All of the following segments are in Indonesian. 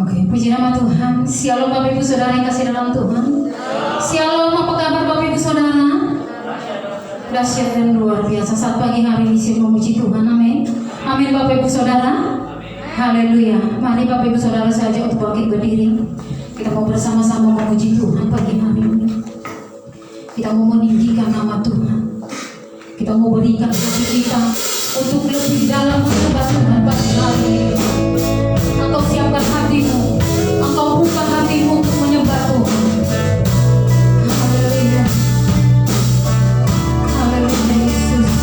Oke, puji nama Tuhan. Shalom Bapak Ibu Saudara yang kasih dalam Tuhan. Shalom, apa kabar Bapak Ibu Saudara? Dahsyat dan luar biasa saat pagi hari ini saya memuji Tuhan. Amin. Amin Bapak Ibu Saudara. Haleluya. Mari Bapak Ibu Saudara saja untuk bangkit berdiri. Kita mau bersama-sama memuji Tuhan pagi hari ini. Kita mau meninggikan nama Tuhan. Kita mau berikan hati kita untuk lebih dalam menyembah Tuhan pagi hari ini. Engkau siapkan hatimu, engkau buka hatimu untuk menyembah Tuhan. Haleluya. Haleluya Yesus.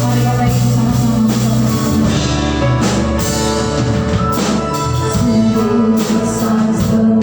Mari Bapak Ibu sama-sama bersama-sama. Sungguh besar setiamu.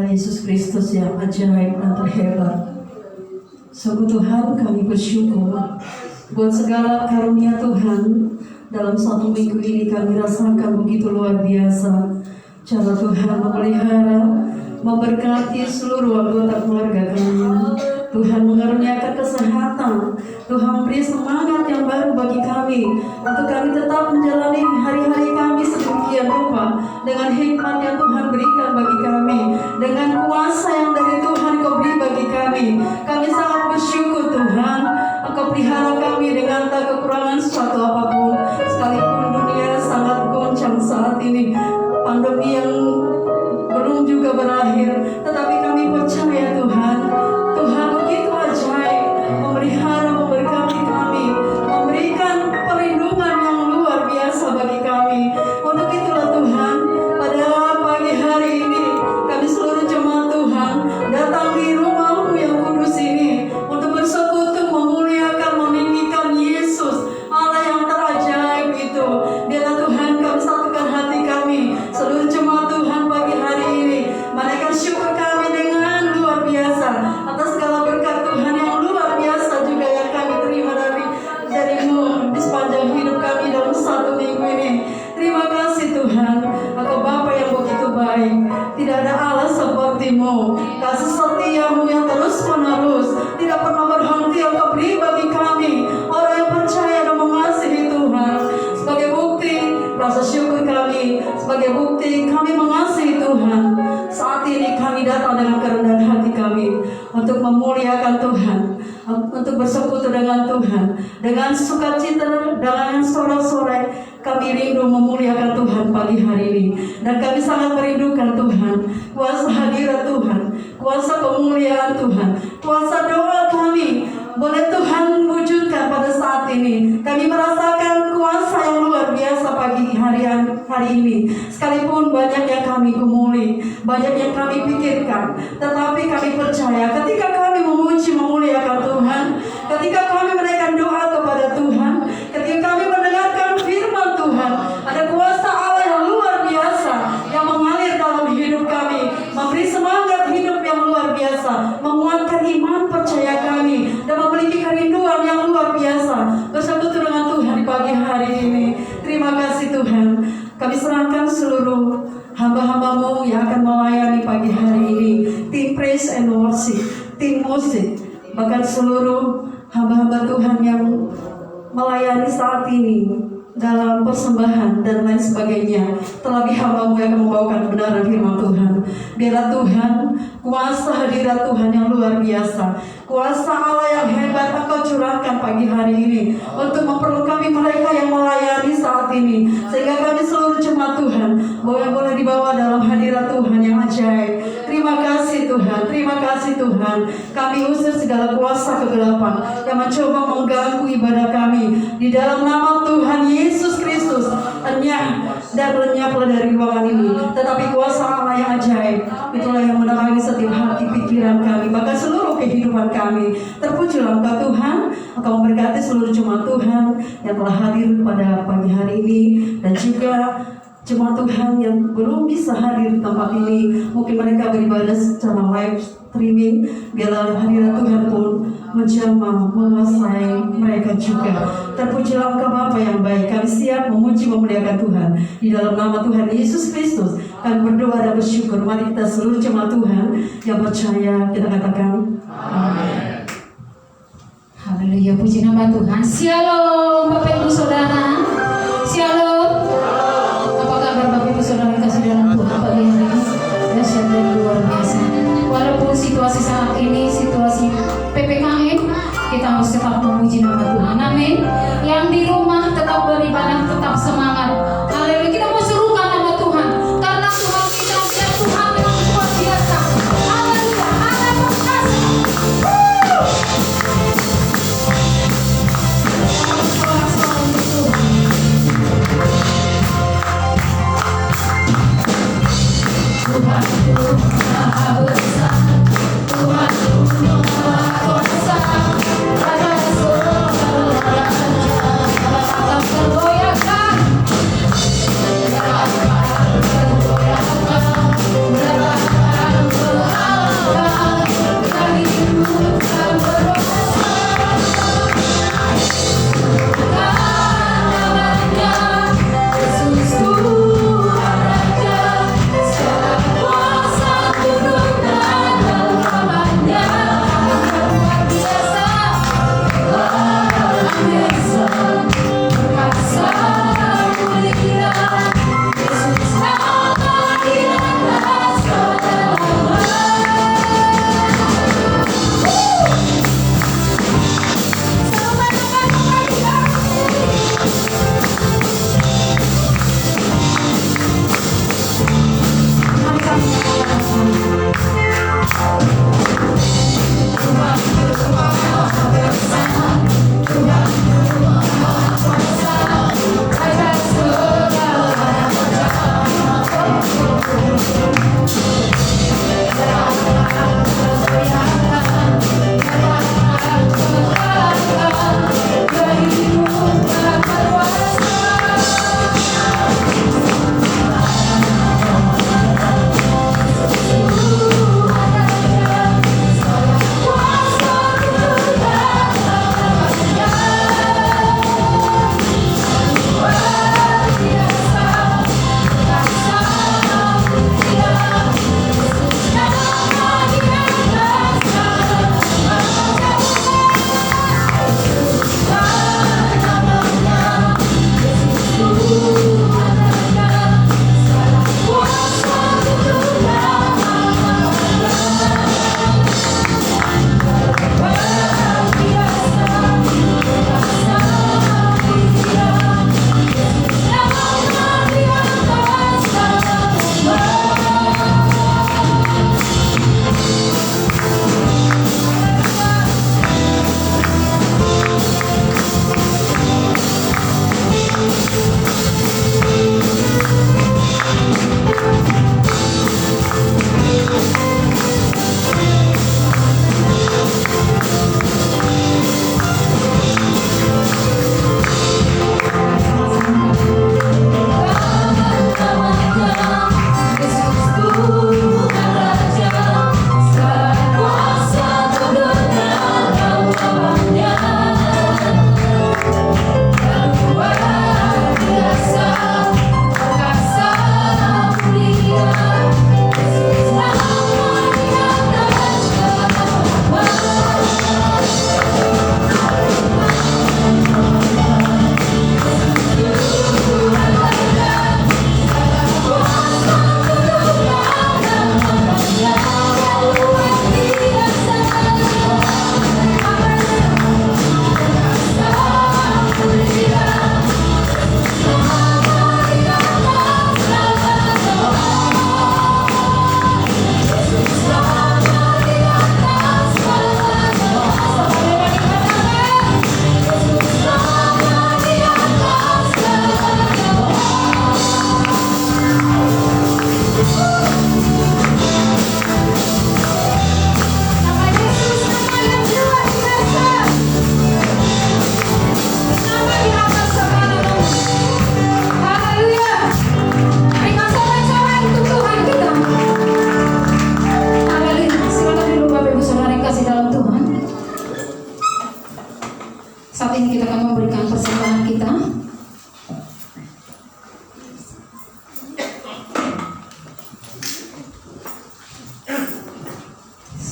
Yesus Kristus yang ajaib dan terhebat. Sungguh Tuhan, kami bersyukur buat segala karunia Tuhan. Dalam satu minggu ini kami rasakan begitu luar biasa cara Tuhan memelihara, memberkati seluruh anggota keluarga kami. Tuhan mengaruniakan kesehatan, Tuhan memberi semangat yang baru bagi kami untuk kami tetap menjalani hari-hari kami sedemikian rupa dengan hikmat yang Tuhan berikan bagi kami, dengan kuasa yang dari Tuhan Kau beri bagi kami. Kami sangat bersyukur Tuhan, Engkau pelihara kami dengan tak kekurangan suatu apapun. Sekalipun dunia sangat goncang saat ini, pandemi yang belum juga berakhir, tetapi kami percaya Tuhan, Tuhan begitu ajaib, memelihara, memberkati kami, memberikan perlindungan yang luar biasa bagi kami. Untuk itulah Tuhan, pada pagi hari ini kami seluruh jemaat Tuhan datang di rumah-Mu yang kudus ini untuk bersekutu, memuliakan, meninggikan Yesus, Allah yang terajaib itu. Biarlah Tuhan kami satukan hati kami, seluruh jemaat Tuhan pagi hari ini, menaikkan syukur kami dengan luar biasa atas segala berkat Tuhan yang luar biasa juga yang kami terima dari-Mu di sepanjang hidup kami dalam satu minggu ini. Terima kasih Tuhan, Engkau Bapa yang begitu baik. Tidak ada Allah seperti-Mu. Kasih setia-Mu yang terus menerus tidak pernah berhenti Engkau beri bagi kami, orang yang percaya dan mengasihi Tuhan. Sebagai bukti rasa syukur kami, sebagai bukti kami mengasihi Tuhan, saat ini kami datang dengan kerendahan hati kami untuk memuliakan Tuhan, untuk bersekutu dengan Tuhan, dengan sukacita, dengan sorak-sorai. Kami rindu memuliakan Tuhan pagi hari ini, dan kami sangat merindukan Tuhan, kuasa hadirat Tuhan, kuasa kemuliaan Tuhan, kuasa doa kami boleh Tuhan wujudkan pada saat ini. Kami merasakan kuasa yang luar biasa pagi hari ini. Sekalipun banyak yang kami gumuli, banyak yang kami pikirkan, tetapi kami percaya ketika kami memuji, memuliakan Tuhan, ketika kami menaikkan doa kepada Tuhan, ketika kami mendengarkan firman Tuhan, ada kuasa Allah yang luar biasa yang mengalir dalam hidup kami, memberi semangat hidup yang luar biasa, menguatkan iman percaya kami, dan memiliki kerinduan yang luar biasa bersekutu dengan Tuhan di pagi hari ini. Terima kasih Tuhan. Kami serahkan seluruh hamba-hamba-Mu yang akan melayani pagi hari ini, tim praise and worship, tim musik, bahkan seluruh hamba-hamba Tuhan yang melayani saat ini dalam persembahan dan lain sebagainya. Terlebih hamba-Mu yang akan membawakan kebenaran firman Tuhan. Biarlah Tuhan, kuasa hadirat Tuhan yang luar biasa, kuasa Allah yang hebat Engkau curahkan pagi hari ini untuk memperlengkapi mereka yang melayani saat ini, sehingga kami seluruh jemaat Tuhan boleh dibawa dalam hadirat Tuhan yang ajaib. Terima kasih Tuhan, terima kasih Tuhan. Kami usir segala kuasa kegelapan yang mencoba mengganggu ibadah kami di dalam nama Tuhan Yesus Kristus. Enyah dan lenyaplah dari ruangan ini, tetapi kuasa Allah yang ajaib itulah yang menerangi setiap hati pikiran kami, bahkan seluruh kehidupan kami. Terpujilah Engkau Tuhan, Engkau memberkati seluruh jemaat Tuhan yang telah hadir pada pagi hari ini, dan juga jemaat Tuhan yang belum bisa hadir di tempat ini. Mungkin mereka beribadah secara live streaming. Biarlah hadirat Tuhan pun menjamah, menguasai mereka juga. Terpujilah Engkau Bapa yang baik. Kami siap memuji, memuliakan Tuhan di dalam nama Tuhan Yesus Kristus. Kami berdoa dan bersyukur. Mari kita seluruh jemaat Tuhan yang percaya kita katakan amin. Haleluya, puji nama Tuhan. Shalom Bapak Ibu Saudara. Shalom. Apa kabar Bapak Ibu Saudara yang kasih dalam Tuhan pagi hari ini? Dahsyat dan luar biasa. Walaupun situasi saat ini situasi PPKM, kita harus tetap memuji nama Tuhan. Amin. Yang di rumah tetap beribadah, tetap semangat. Haleluya. Kita mau serukan nama Tuhan, karena Tuhan kita dan Tuhan yang luar biasa. Haleluya. Tuhan itu Maha Besar, Tuhan itu Maha Kuasa, ada surga, ada raja, ada alam tergoyahkan.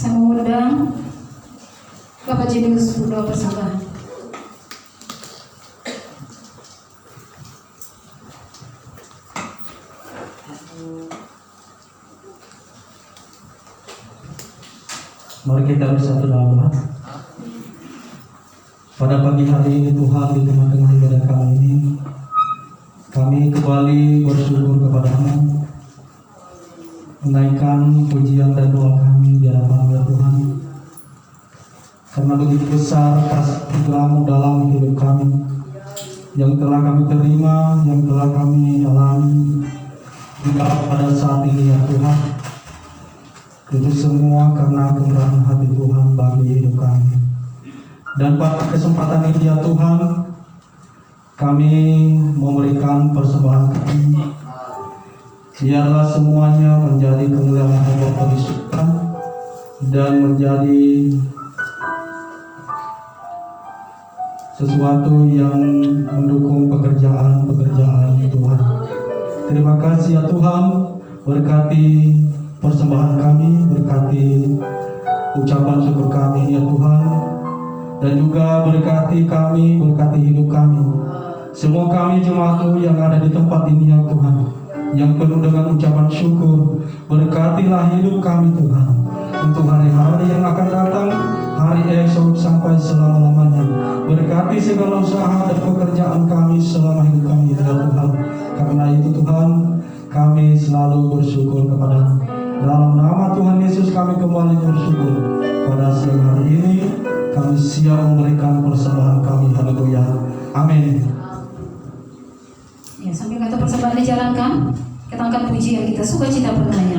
Saya mengundang Bapak Jenius berdoa persembahan. Mari kita bersatu dalam doa. Pada pagi hari ini Tuhan, di tengah-tengah ibadah kami ini, kami kembali bersyukur kepada-Mu, menaikkan pujian dan doa kami di hadapan ya Tuhan, karena begitu besar kasih-Mu dalam hidup kami, yang telah kami terima, yang telah kami alami hingga pada saat ini ya Tuhan. Itu semua karena kemurahan hati Tuhan bagi hidup kami. Dan pada kesempatan ini ya Tuhan, kami memberikan persembahan kami. Biarlah semuanya menjadi kemuliaan Allah Tuhan dan menjadi sesuatu yang mendukung pekerjaan Tuhan. Terima kasih ya Tuhan, berkati persembahan kami, berkati ucapan syukur kami ya Tuhan, dan juga berkati kami, berkati hidup kami. Semua kami jemaat-Mu yang ada di tempat ini ya Tuhan, yang penuh dengan ucapan syukur, berkatilah hidup kami Tuhan, untuk hari-hari yang akan datang, hari esok sampai selama-lamanya. Berkati segala usaha dan pekerjaan kami selama hidup kami ya Tuhan. Karena itu Tuhan, kami selalu bersyukur kepada-Mu. Dalam nama Tuhan Yesus kami kembali bersyukur. Pada siang hari ini kami siap memberikan persembahan kami. Haleluya. Amin. Ya, sambil kata persembahan dijalankan, kita angkat pujian kita, sukacita bernyanyi.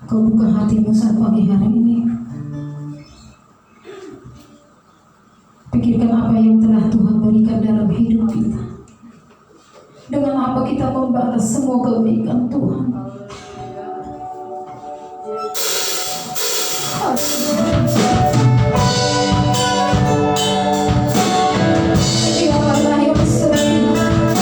Kau buka hatimu saat pagi hari ini. Pikirkan apa yang telah Tuhan berikan dalam hidup kita. Dengan apa kita membalas semua kebaikan Tuhan. Dia Allah yang besar.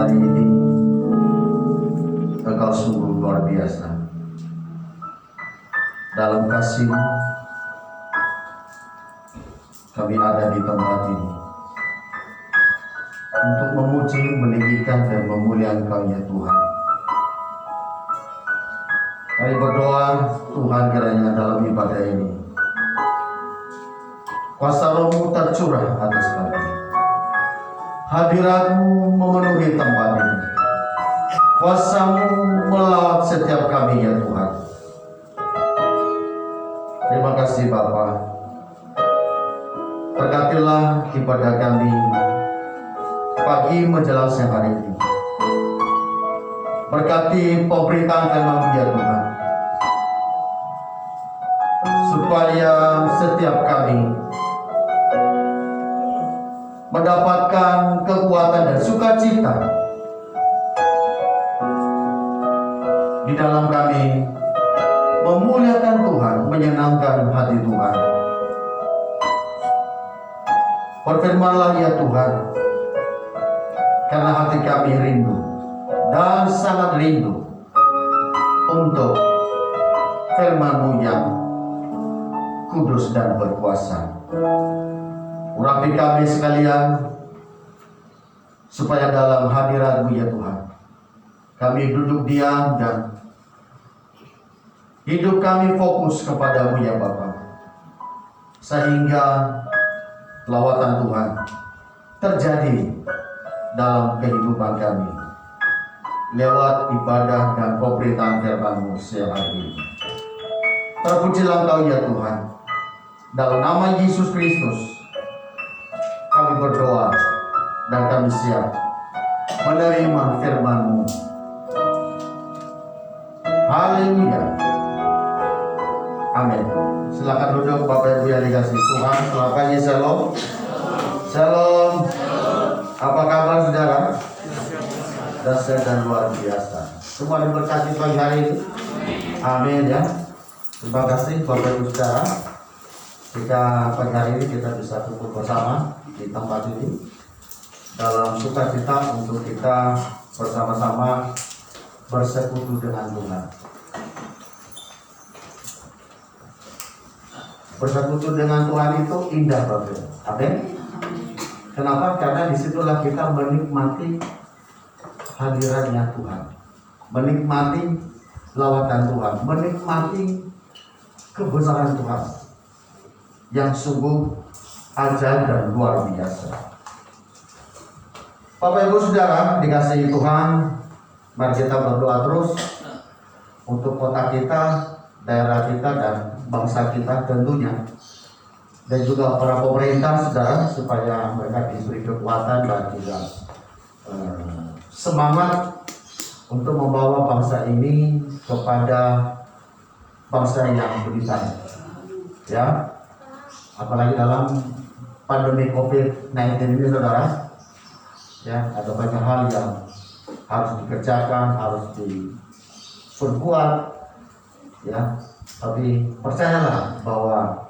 hari ini Engkau sungguh luar biasa. Dalam kasih kami ada di tempat ini untuk memuji, meninggikan dan memuliakan Engkau ya Tuhan. Kami berdoa Tuhan kiranya dalam ibadah ini kuasa Roh-Mu tercurah atas kami. Hadirat-Mu memenuhi tempat ini. Kuasa-Mu melawat setiap kami ya Tuhan. Terima kasih Bapa. Berkatilah ibadah kami pagi menjelang siang hari ini. Berkati pemberitaan firman-Mu ya Tuhan, supaya setiap kami mendapatkan kekuatan dan sukacita di dalam kami memuliakan Tuhan, menyenangkan hati Tuhan. Berfirmanlah ya Tuhan, karena hati kami rindu dan sangat rindu untuk firman-Mu yang kudus dan berkuasa. Urapi kami sekalian, supaya dalam hadirat-Mu ya Tuhan, kami duduk diam dan hidup kami fokus kepada-Mu ya Bapa, sehingga lawatan Tuhan terjadi dalam kehidupan kami lewat ibadah dan pemberitaan firman-Mu siang hari ini. Terpujilah Engkau ya Tuhan. Dalam nama Yesus Kristus kami berdoa dan kami siap menerima firman-Mu. Haleluya. Amin. Silakan duduk Bapak Ibu yang dikasihi Tuhan. Selamat pagi, shalom. Shalom. Apa kabar saudara? Dahsyat dan luar biasa. Semua diberkati pagi hari ini. Amin ya. Terima kasih Bapak Ibu saudara. Jika pagi hari ini kita bisa kumpul bersama di tempat ini dalam sukacita untuk kita bersama-sama bersekutu dengan Tuhan. Bersekutu dengan Tuhan itu indah Bapak. Amin. Kenapa? Karena disitulah kita menikmati hadiratnya Tuhan, menikmati lawatan Tuhan, menikmati kebesaran Tuhan yang sungguh ajaib dan luar biasa. Bapak Ibu saudara dikasihi Tuhan, mari kita berdoa terus untuk kota kita, daerah kita dan bangsa kita tentunya, dan juga para pemerintah saudara, supaya mereka diberi kekuatan dan juga semangat untuk membawa bangsa ini kepada bangsa yang beriman ya. Apalagi dalam pandemi COVID-19 ini saudara ya, ada banyak hal yang harus dikerjakan, harus diperbuat ya. Tapi percayalah bahwa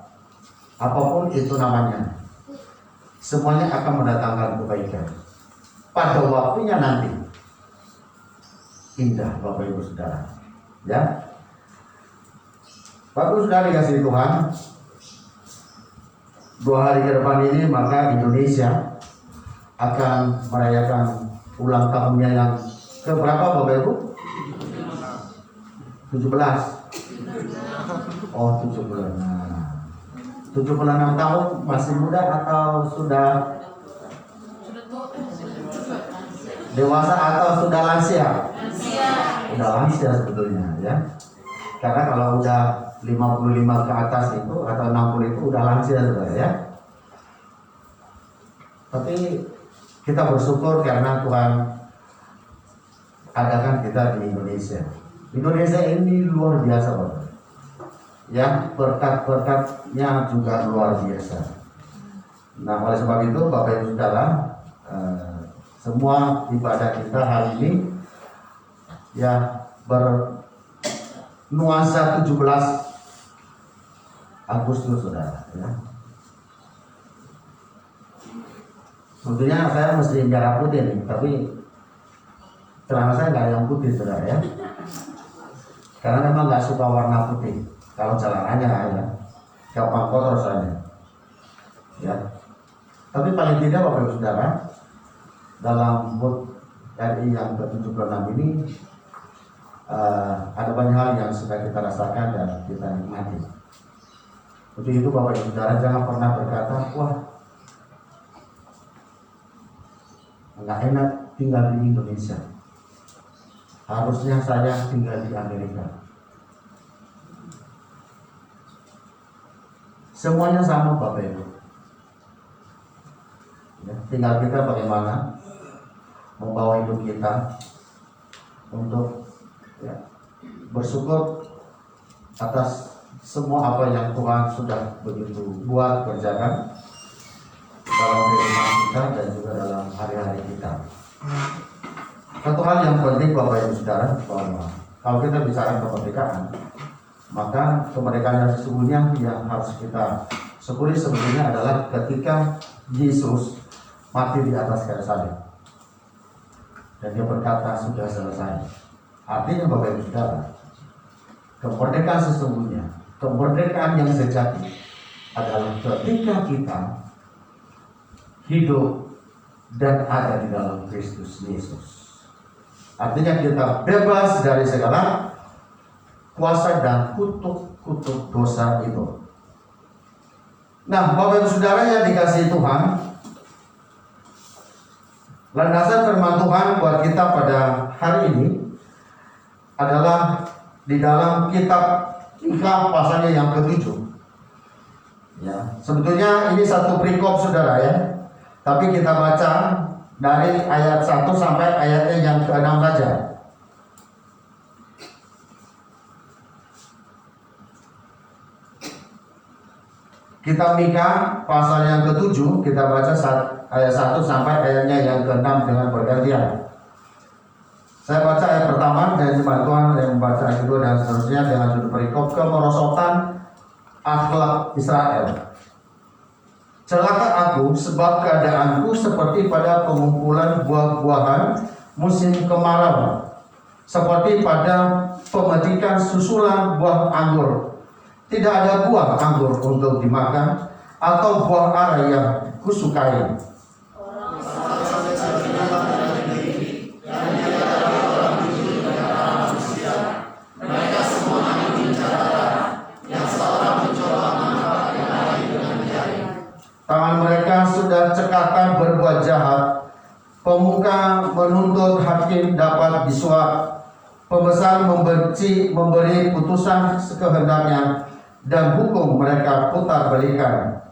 apapun itu namanya, semuanya akan mendatangkan kebaikan pada waktunya nanti. Indah Bapak Ibu saudara ya. Bapak Ibu saudara dikasihi Tuhan, 2 hari ke depan ini maka Indonesia akan merayakan ulang tahunnya yang keberapa Bapak Ibu? 17. Oh 17. Nah, 76 tahun masih muda atau sudah dewasa atau sudah lansia? Udah lansia sebetulnya ya. Karena kalau udah 55 ke atas itu atau 60 itu udah lansia saudara ya. Tapi kita bersyukur karena Tuhan adakan kita di Indonesia. Indonesia ini luar biasa Bapak. Ya, berkat-berkatnya juga luar biasa. Nah, oleh sebab itu Bapak Ibu saudara, semua ibadah kita hari ini ya bernuansa 17 Agustus saudara ya. Sebetulnya saya mesti merah putih nih, tapi Celana saya nggak yang putih, saudara ya. Karena memang nggak suka warna putih. Kalau celananya ya, gampang kotor soalnya. Ya. Tapi paling tidak Bapak Ibu Saudara, dalam HUT RI yang ke-76 ini ada banyak hal yang sudah kita rasakan dan kita nikmati. Untuk itu Bapak Ibu Saudara jangan pernah berkata, wah nggak enak tinggal di Indonesia. Harusnya saya tinggal di Amerika. Semuanya sama Bapak Ibu. Ya, tinggal kita bagaimana membawa hidup kita untuk ya, bersyukur atas semua apa yang Tuhan sudah begitu buat kerjakan dalam kehidupan kita dan juga dalam hari-hari kita. Satu hal yang penting Bapak Ibu Saudara, bahwa kalau kita bicara kemerdekaan, maka kemerdekaan yang sesungguhnya yang harus kita syukuri sebetulnya adalah ketika Yesus mati di atas kayu salib dan dia berkata sudah selesai. Artinya Bapak Ibu Saudara, kemerdekaan sesungguhnya, kemerdekaan yang sejati adalah ketika kita hidup dan ada di dalam Kristus Yesus. Artinya kita bebas dari segala kuasa dan kutuk-kutuk dosa itu. Nah, Bapak Ibu Saudara yang dikasihi Tuhan, landasan firman Tuhan buat kita pada hari ini adalah di dalam kitab Mika pasalnya yang ke-7. Ya, sebetulnya ini satu perikop Saudara ya. Tapi kita baca dari ayat 1 sampai ayatnya yang ke-6 saja. Kitab Mika pasal yang ke-7 kita baca ayat 1 sampai ayatnya yang ke-6 dengan bergantian. Saya baca ayat pertama dan jemaat Tuhan yang membaca ayat kedua dan seterusnya dengan judul perikop kemerosotan akhlak Israel. Celaka aku sebab keadaanku seperti pada pengumpulan buah-buahan musim kemarau, seperti pada pemetikan susulan buah anggur. Tidak ada buah anggur untuk dimakan atau buah ara yang kusukai. Tangan mereka sudah cekatan berbuat jahat. Pemuka menuntut hakim dapat disuap. Pembesar memberi putusan sekehendaknya, dan hukum mereka putar balikan.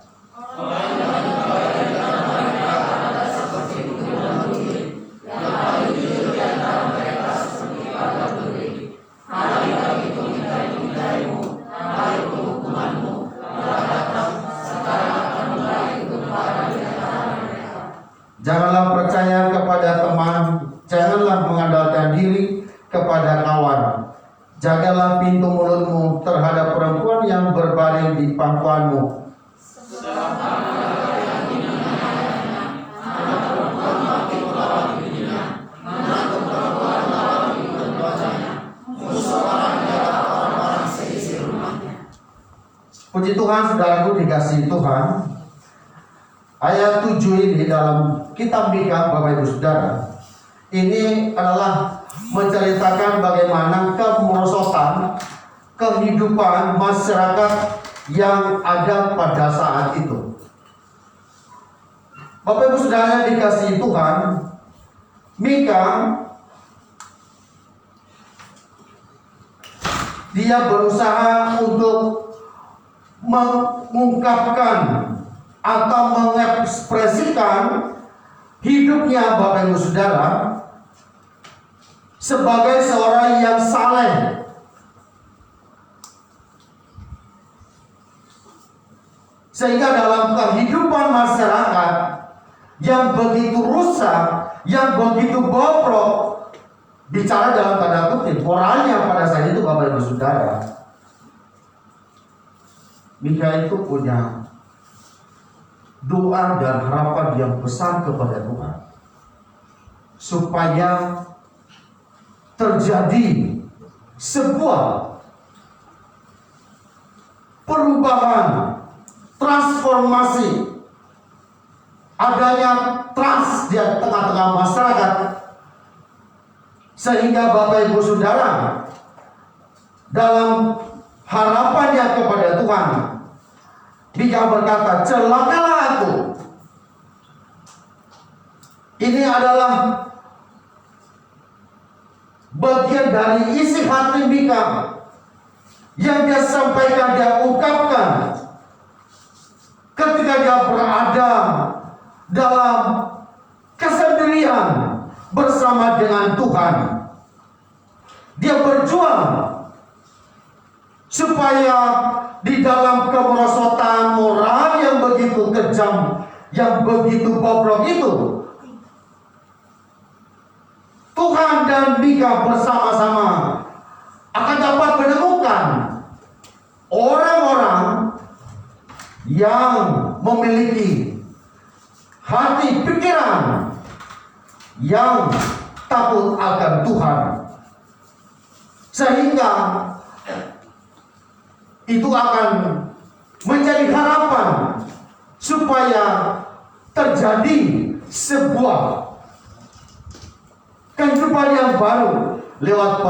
Janganlah percaya kepada teman, janganlah mengandalkan diri kepada kawan. Jagalah pintu mulutmu terhadap perempuan yang berbaring di pangkuanmu. Puji Tuhan, saudaraku dikasihi Tuhan. Ayat 7 ini dalam kitab Mika, Bapak Ibu Saudara, ini adalah menceritakan bagaimana kemerosotan kehidupan masyarakat yang ada pada saat itu. Bapak Ibu Saudara dikasihi Tuhan, Mika dia berusaha untuk mengungkapkan atau mengekspresikan hidupnya Bapak Ibu Saudara sebagai seorang yang saleh. Sehingga dalam kehidupan masyarakat yang begitu rusak, yang begitu bobrok, bicara dalam tanda kutip, moralnya pada saat itu Bapak Ibu Saudara, Mika itu punya doa dan harapan yang besar kepada Tuhan supaya terjadi sebuah perubahan, transformasi, adanya trust di tengah-tengah masyarakat, sehingga Bapak Ibu Saudara dalam harapannya kepada Tuhan, dia berkata, celakalah aku. Ini adalah bagian dari isi hati Mika yang dia sampaikan, dia ungkapkan ketika dia berada dalam kesendirian bersama dengan Tuhan. Dia berjuang supaya di dalam kemerosotan moral yang begitu kejam, yang begitu bobrok itu, Tuhan dan Mika bersama-sama akan dapat menemukan orang-orang yang memiliki hati pikiran yang takut akan Tuhan, sehingga itu akan menjadi harapan supaya terjadi sebuah kehidupan yang baru lewat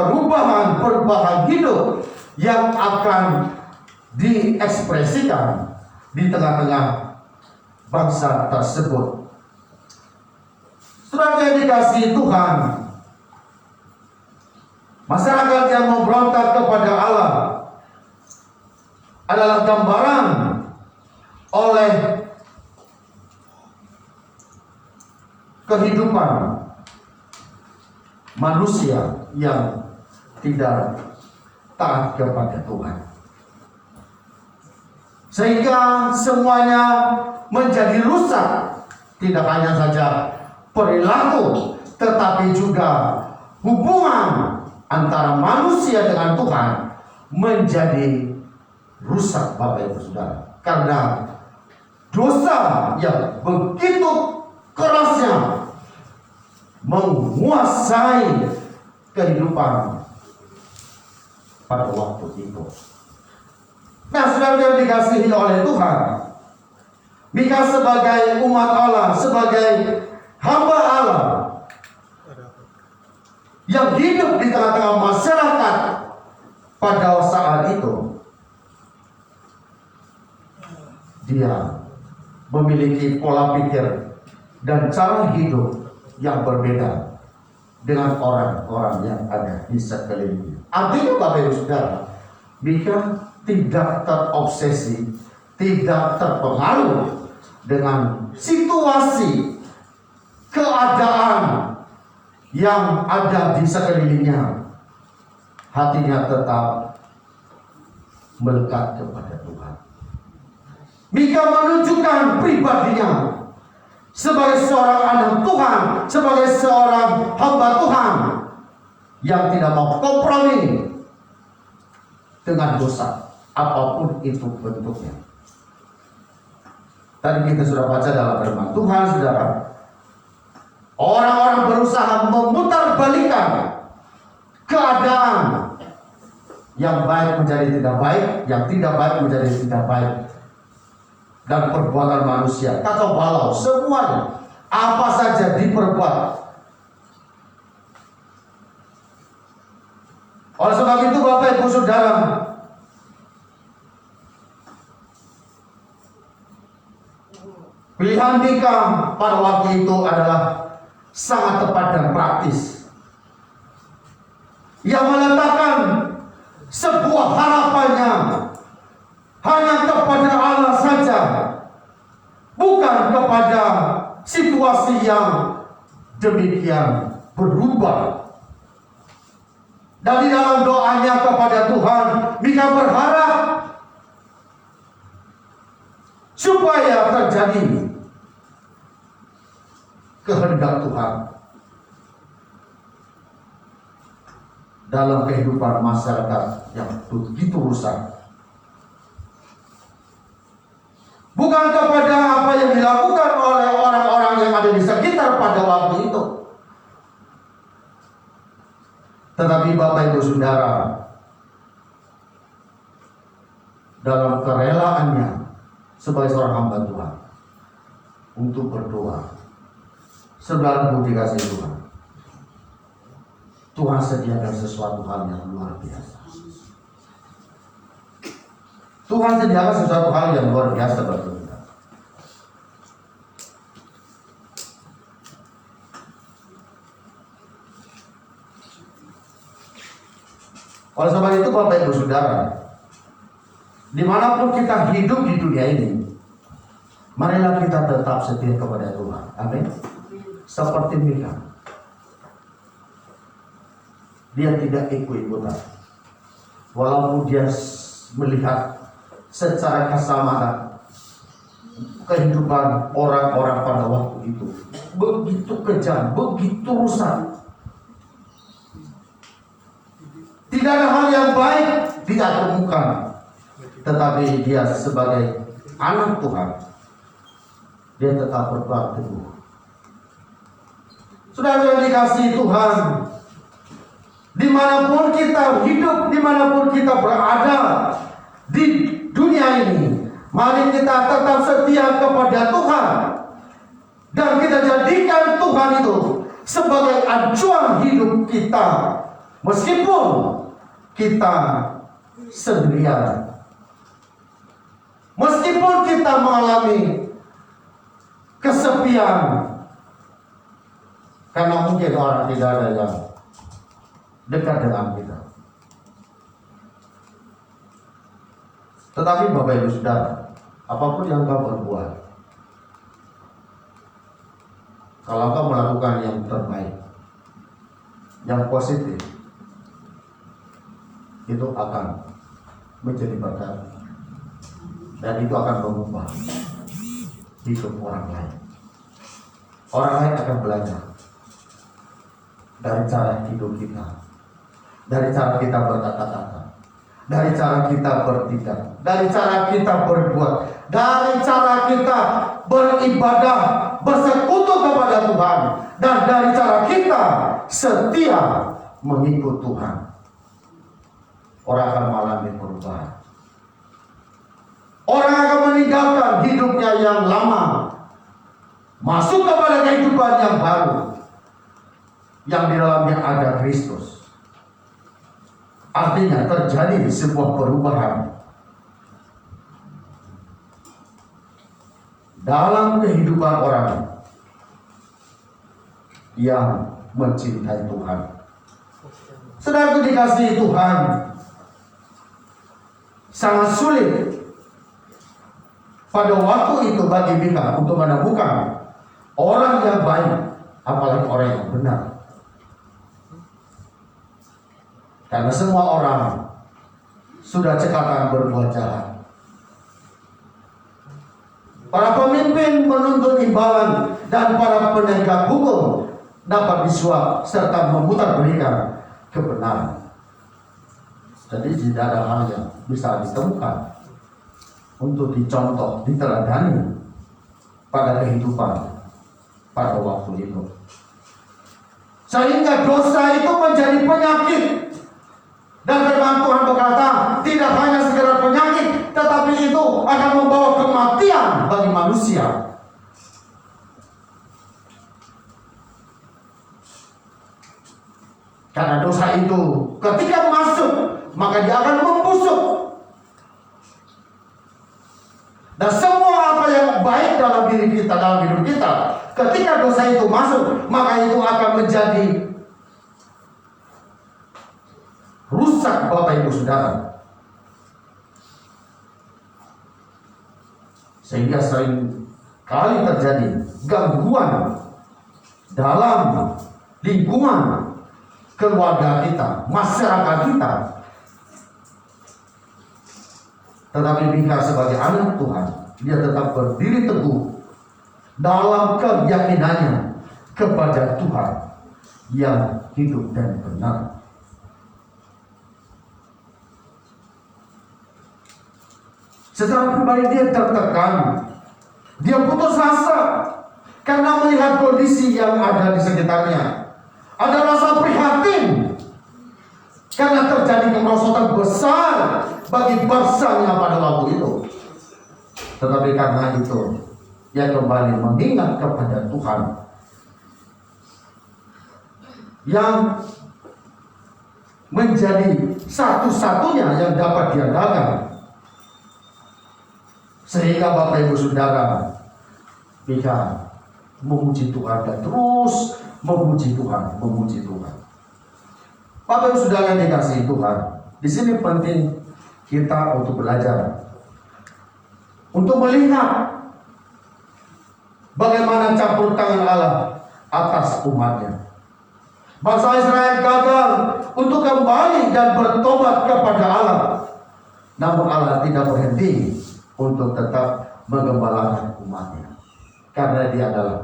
perubahan hidup yang akan diekspresikan di tengah-tengah bangsa tersebut. Saudara yang dikasihi Tuhan, masyarakat yang memberontak kepada Allah adalah gambaran oleh kehidupan manusia yang tidak taat kepada Tuhan, sehingga semuanya menjadi rusak. Tidak hanya saja perilaku, tetapi juga hubungan antara manusia dengan Tuhan menjadi rusak, Bapak Ibu Saudara, karena dosa yang begitu kerasnya menguasai kehidupan pada waktu itu. Nah, saudara yang dikasihi oleh Tuhan, Mika sebagai umat Allah, sebagai hamba Allah yang hidup di tengah-tengah masyarakat pada saat itu, dia memiliki pola pikir dan cara hidup yang berbeda dengan orang-orang yang ada di sekelilingnya. Artinya, Bapak Ibu Saudara, Mika tidak terobsesi, tidak terpengaruh dengan situasi, keadaan yang ada di sekelilingnya. Hatinya tetap melekat kepada Tuhan. Mika menunjukkan pribadinya sebagai seorang anak Tuhan, sebagai seorang hamba Tuhan yang tidak mau kompromi dengan dosa, apapun itu bentuknya. Tadi kita sudah baca dalam firman Tuhan, saudara, orang-orang berusaha memutarbalikkan keadaan yang baik menjadi tidak baik, yang tidak baik menjadi tidak baik. Dan perbuatan manusia kacau balau, semuanya apa saja diperbuat. Oleh sebab itu, Bapak Ibu Saudara, pilihan Mika pada waktu itu adalah sangat tepat dan praktis, yang meletakkan sebuah harapannya hanya kepada Allah saja, bukan kepada situasi yang demikian berubah. Dan di dalam doanya kepada Tuhan, Mika berharap supaya terjadi kehendak Tuhan dalam kehidupan masyarakat yang begitu rusak. Bukan kepada apa yang dilakukan oleh orang-orang yang ada di sekitar pada waktu itu, Tetapi Bapak Ibu Saudara, dalam kerelaannya sebagai seorang hamba Tuhan untuk berdoa, saudara dikasih Tuhan, Tuhan sediakan sesuatu hal yang luar biasa. Tuhan sediakan sesuatu hal yang luar biasa bagi kita. Oleh sebab itu Bapak Ibu Saudara, dimanapun kita hidup di dunia ini, marilah kita tetap setia kepada Tuhan. Amin. Seperti Mika, dia tidak ikut-ikutan, walaupun dia melihat secara kasar kehidupan orang-orang pada waktu itu begitu kejam, begitu rusak. Tidak ada hal yang baik tidak temukan, tetapi dia sebagai anak Tuhan, dia tetap berbuat teguh. Saudara yang dikasihi Tuhan, dimanapun kita hidup, dimanapun kita berada di dunia ini, mari kita tetap setia kepada Tuhan, dan kita jadikan Tuhan itu sebagai acuan hidup kita, meskipun kita sendirian, meskipun kita mengalami kesepian, karena mungkin orang tidak ada yang dekat dengan kita. Tetapi Bapak Ibu Saudara, apapun yang kau berbuat, kalau kau melakukan yang terbaik, yang positif, itu akan menjadi berkat, dan itu akan mengubah hidup orang lain. Orang lain akan belajar dari cara hidup kita, dari cara kita berkata-kata, dari cara kita bertindak, dari cara kita berbuat, dari cara kita beribadah, bersekutu kepada Tuhan, dan dari cara kita setia mengikut Tuhan. Orang akan mengalami perubahan. Orang akan meninggalkan hidupnya yang lama, masuk kepada kehidupan yang baru, yang di dalamnya ada Kristus. Artinya terjadi sebuah perubahan dalam kehidupan orang yang mencintai Tuhan. Saudara dikasihi Tuhan, sangat sulit pada waktu itu bagi Mika untuk menemukan orang yang baik, apalagi orang yang benar. Karena semua orang sudah cekatan berbuat jahat. Para pemimpin menuntut imbalan dan para penegak hukum dapat disuap serta memutarbalikan kebenaran. Jadi tidak ada hal yang bisa ditemukan untuk dicontoh, diteladani pada kehidupan pada waktu itu. Sehingga dosa itu menjadi penyakit. Dan firman Tuhan berkata, tidak hanya sekedar penyakit, tetapi itu akan membawa kematian bagi manusia. Karena dosa itu ketika masuk, maka dia akan membusuk. Dan semua apa yang baik dalam diri kita, dalam hidup kita, ketika dosa itu masuk, maka itu akan menjadi rusak, Bapak Ibu Saudara. Sehingga sering kali terjadi gangguan dalam lingkungan keluarga kita, masyarakat kita. Tetapi Mika sebagai anak Tuhan, dia tetap berdiri teguh dalam keyakinannya kepada Tuhan yang hidup dan benar. Secara pribadi dia tertekan, dia putus asa karena melihat kondisi yang ada di sekitarnya. Ada rasa prihatin karena terjadi kemerosotan besar bagi bangsanya pada waktu itu. Tetapi karena itu, ia kembali mengingat kepada Tuhan yang menjadi satu-satunya yang dapat diandalkan. Sehingga Bapak Ibu Saudara bisa memuji Tuhan dan terus memuji Tuhan, memuji Tuhan. Bapak Ibu Saudara yang dikasihi Tuhan, di sini penting kita untuk belajar, untuk melihat bagaimana campur tangan Allah atas umatnya. Bangsa Israel gagal untuk kembali dan bertobat kepada Allah. Namun Allah tidak berhenti untuk tetap menggembalakan umatnya, karena Dia adalah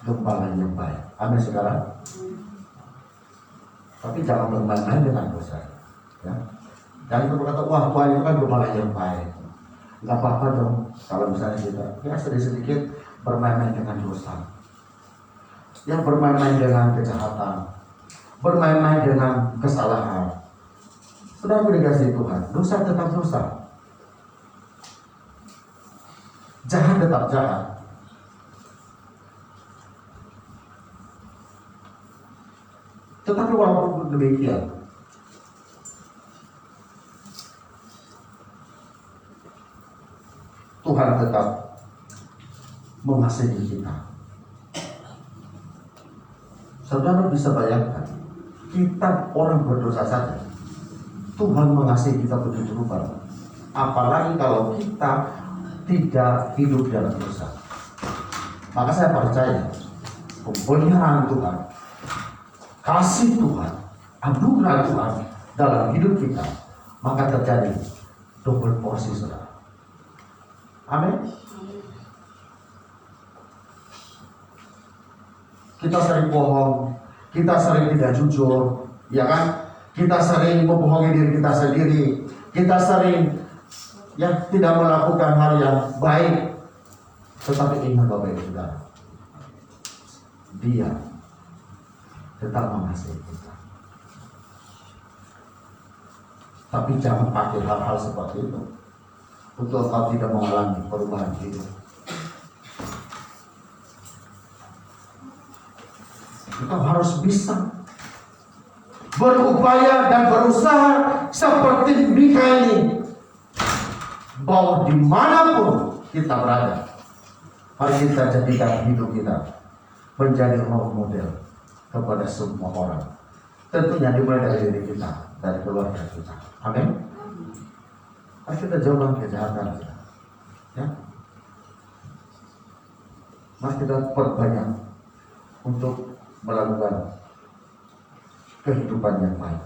gembala yang baik. Amin sekarang. Tapi jangan bermain-main dengan dosa. Ya. Jangan kita berkata, wah Tuhan itu kan gembala yang baik. Gak apa-apa dong kalau misalnya kita sedikit-sedikit bermain-main dengan dosa. Yang bermain-main dengan kejahatan, bermain-main dengan kesalahan. Sudah dikasih Tuhan, dosa tetap dosa, jahat tetap jahat. Tetapi walaupun demikian, Tuhan tetap mengasihi kita. Saudara bisa bayangkan, kita orang berdosa saja, Tuhan mengasihi kita begitu rupa. Apalagi kalau kita tidak hidup dalam dosa. Maka saya percaya pemeliharaan Tuhan, kasih Tuhan, anugerah Tuhan dalam hidup kita, maka terjadi double porsi, saudara. Amin. Kita sering bohong, kita sering tidak jujur, ya kan? Kita sering membohongi diri kita sendiri, kita sering tidak melakukan hal yang baik. Tetapi ingat Bapak Ibu Saudara, Dia tetap mengasihi kita. Tapi jangan pakai hal-hal seperti itu untuk kau tidak mengalami perubahan hidup. Kita harus bisa berupaya dan berusaha seperti Mika ini, bahwa dimanapun kita berada, mari kita jadikan hidup kita menjadi role model kepada semua orang. Tentunya dimulai dari diri kita, dari keluarga kita. Amin. Mari kita jauhkan kejahatan, ya. Mari kita perbanyak untuk melakukan kehidupan yang baik.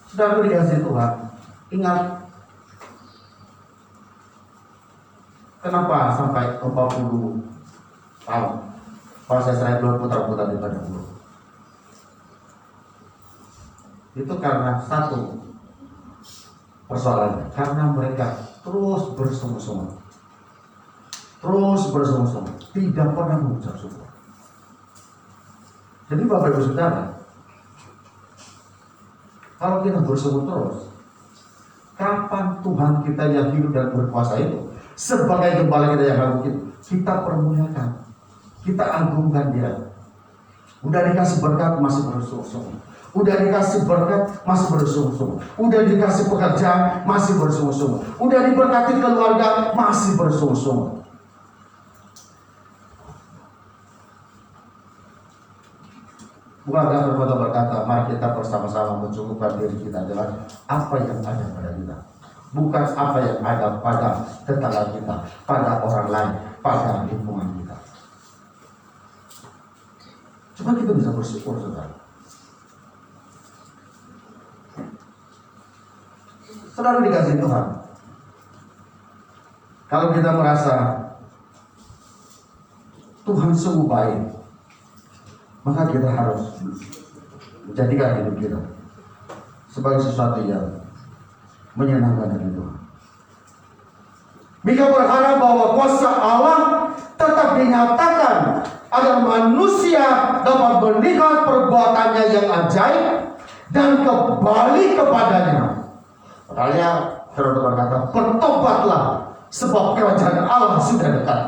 Saudara dikasihi Tuhan, ingat kenapa sampai 40 tahun proses saya berputar-putar di padang gurun. Itu karena satu persoalannya, karena mereka terus bersungguh-sungguh, tidak pernah mengucap syukur. Jadi Bapak Ibu Saudara, kalau kita bersungguh terus, kapan Tuhan kita yang hidup dan berkuasa itu sebagai gembala kita yang hidup, kita permuliakan, kita agungkan Dia. Udah dikasih berkat masih bersungguh-sungguh, udah dikasih berkat masih bersungguh-sungguh, udah dikasih pekerjaan masih bersungguh-sungguh, udah diberkati keluarga masih bersungguh-sungguh. Bukankah Firman berkata, mari kita bersama-sama mencukupkan diri kita dengan apa yang ada pada kita, bukan apa yang ada pada tetangga kita, pada orang lain, pada lingkungan kita. Coba kita bisa bersyukur, saudara. Saudara dikasih Tuhan, kalau kita merasa Tuhan sungguh baik, maka kita harus menjadikan hidup kita sebagai sesuatu yang menyenangkan hati Tuhan. Mika berharap bahwa kuasa Allah tetap dinyatakan agar manusia dapat melihat perbuatannya yang ajaib dan kembali kepadanya. Makanya firman Tuhan berkata, bertobatlah sebab kerajaan Allah sudah dekat.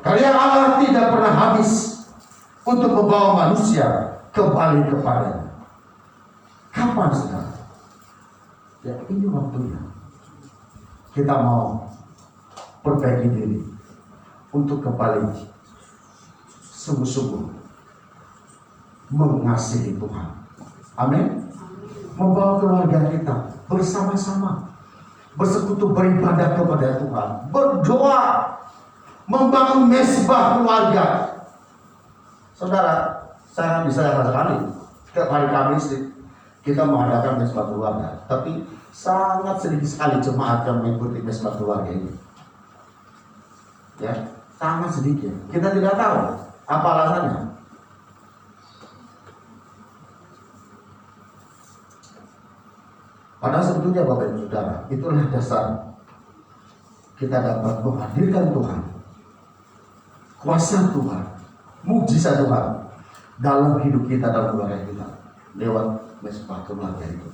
Karya Allah tidak pernah habis untuk membawa manusia kembali kepadanya. Kapan sekarang? Ya, ini waktunya. Kita mau perbaiki diri untuk kembali sungguh-sungguh mengasihi Tuhan. Amin. Membawa keluarga kita bersama-sama bersekutu beribadah kepada Tuhan, berdoa, membangun mesbah keluarga. Saudara, saya bisa sekali setiap hari Kamis kita mengadakan mesbah keluarga, tapi sangat sedikit sekali jemaat yang mengikuti mesbah keluarga ini. Ya, sangat sedikit. Kita tidak tahu apa alasannya. Padahal sebetulnya Bapak Ibu Saudara, itulah dasar kita dapat menghadirkan Tuhan, kuasa Tuhan, mujizat Tuhan dalam hidup kita, dalam keluarga kita, lewat mesbah keluarga itu.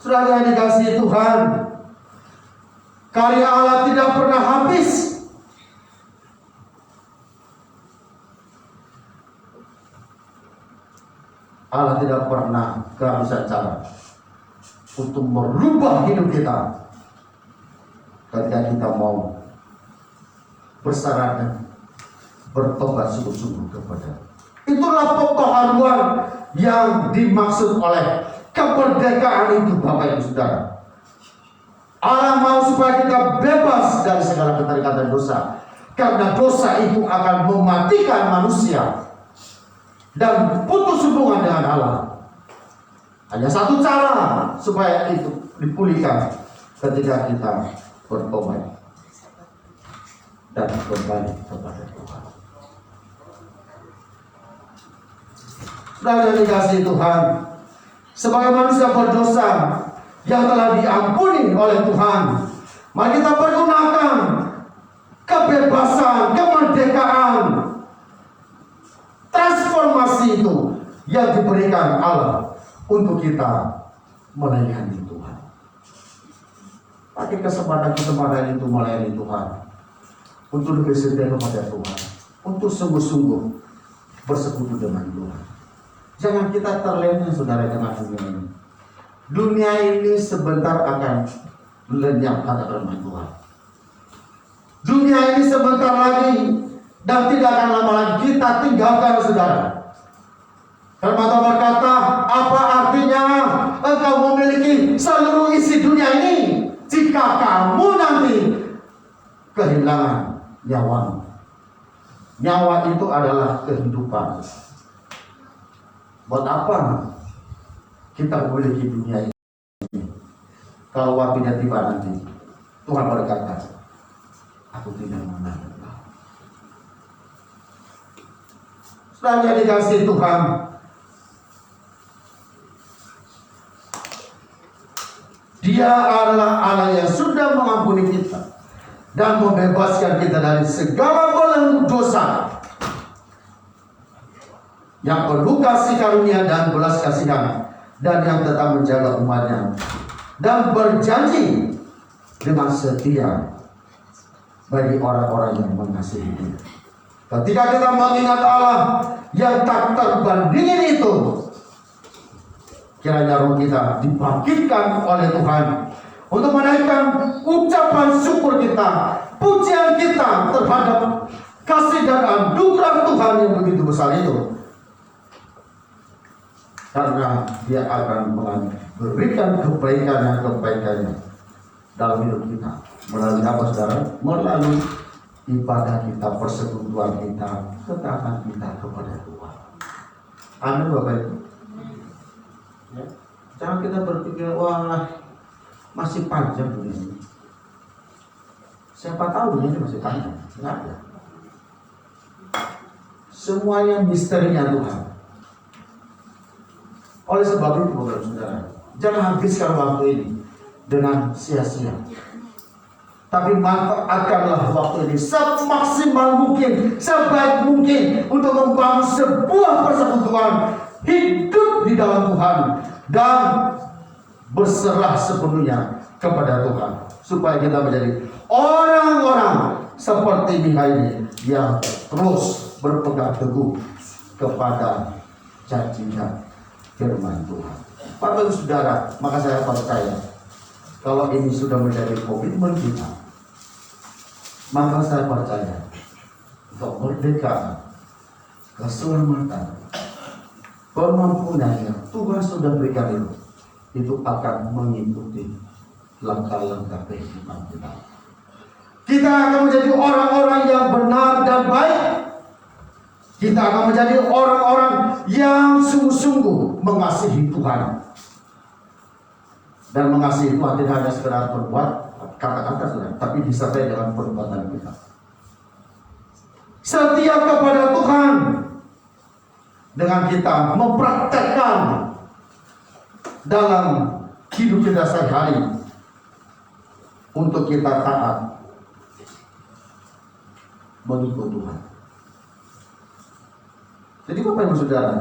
Saudara yang dikasihi Tuhan, karya Allah tidak pernah habis. Allah tidak pernah kehabisan cara untuk merubah hidup kita ketika kita mau bersarana bertobat sungguh-sungguh kepada. Itulah pokok haruan yang dimaksud oleh kemerdekaan itu, Bapak Ibu Saudara. Allah mau supaya kita bebas dari segala keterikatan dosa, karena dosa itu akan mematikan manusia dan putus hubungan dengan Allah. Hanya satu cara supaya itu dipulihkan, ketika kita bertobat dan kembali kepada Tuhan. Saudara yang dikasihi Tuhan, sebagai manusia berdosa yang telah diampuni oleh Tuhan, mari kita pergunakan kebebasan, kemerdekaan, transformasi itu yang diberikan Allah untuk kita melayani Tuhan. Pakai kesempatan itu melayani Tuhan, untuk lebih setia kepada Tuhan, untuk sungguh-sungguh bersekutu dengan Tuhan. Jangan kita terlena, saudara, dengan dunia ini. Dunia ini sebentar akan lenyap, kata firman Tuhan. Dunia ini sebentar lagi dan tidak akan lama lagi kita tinggalkan, saudara. Firman Tuhan berkata, apa artinya engkau memiliki seluruh isi dunia ini jika kamu nanti kehilangan nyawamu? Nyawa itu adalah kehidupan. Buat apa kita memiliki dunia ini kalau waktunya tiba nanti Tuhan berkata, aku tidak mengenal engkau. Setelah dikasih Tuhan, Dia adalah Allah yang sudah mengampuni kita dan membebaskan kita dari segala belenggu dosa, yang penuh kasih karunia dan belas kasihan, dan yang tetap menjaga umatnya dan berjanji dengan setia bagi orang-orang yang mengasihi Dia. Ketika kita mengingat Allah yang tak terbandingin itu, kiranya roh kita dibangkitkan oleh Tuhan untuk menaikkan ucapan syukur kita, pujian kita terhadap kasih dan anugerah Tuhan yang begitu besar itu. Karena Dia akan memberikan kebaikan-kebaikannya dalam hidup kita. Melalui apa, saudara? Melalui ibadah kita, persekutuan kita, ketaatan kita kepada Tuhan. Amin, Bapak Ibu. Ya. Jangan kita berpikir, wah, masih panjang dunia ini. Siapa tahu dunia ini masih panjang? Enggak ada. Semuanya misterinya Tuhan. Oleh sebab itu, Bapak Saudara, jangan habiskan waktu ini dengan sia-sia. Tapi manfaatkanlah waktu ini semaksimal mungkin, sebaik mungkin untuk membangun sebuah persekutuan hidup di dalam Tuhan dan berserah sepenuhnya kepada Tuhan, supaya kita menjadi orang-orang seperti Mikhail yang terus berpegang teguh kepada janjinya firman Tuhan. Bapak Ibu Saudara, maka saya percaya kalau ini sudah menjadi komitmen kita, maka saya percaya kemerdekaan, keselamatan, kemampuan yang Tuhan sudah berikan itu akan mengikuti langkah-langkah kehidupan kita. Kita akan menjadi orang-orang yang benar dan baik. Kita akan menjadi orang-orang yang sungguh-sungguh mengasihi Tuhan. Dan mengasihi Tuhan tidak hanya sekedar berbuat kata-kata saudara, tapi disertai dengan perbuatan kita. Setia kepada Tuhan dengan kita mempraktekkan dalam hidup kita sehari-hari untuk kita taat mengikut Tuhan. Jadi Bapak Ibu Saudara,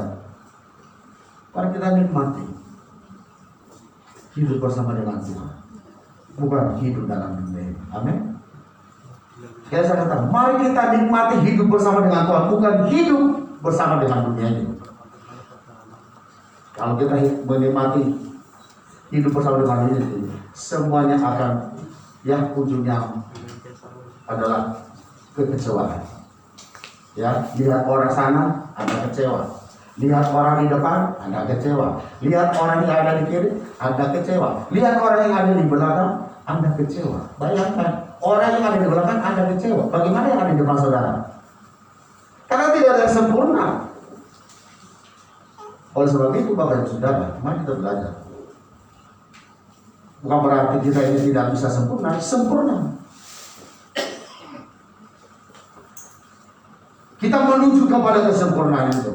mari kita nikmati hidup bersama dengan Tuhan, bukan hidup dalam dunia. Amin. Sekali saya katakan, mari kita nikmati hidup bersama dengan Tuhan, bukan hidup bersama dengan dunia ini. Kalau kita menikmati hidup bersama dengan ini, semuanya akan yang ujungnya adalah kekecewaan. Ya, lihat orang sana, Anda kecewa. Lihat orang di depan, Anda kecewa. Lihat orang yang ada di kiri, Anda kecewa. Lihat orang yang ada di belakang, Anda kecewa. Bayangkan, orang yang ada di belakang Anda kecewa. Bagaimana yang ada di depan saudara? Karena tidak ada yang sempurna. Oleh sebab itu Bapak Ibu Saudara, mari kita belajar. Bukan berarti kita ini tidak bisa sempurna, sempurna. Kita menuju kepada kesempurnaan itu.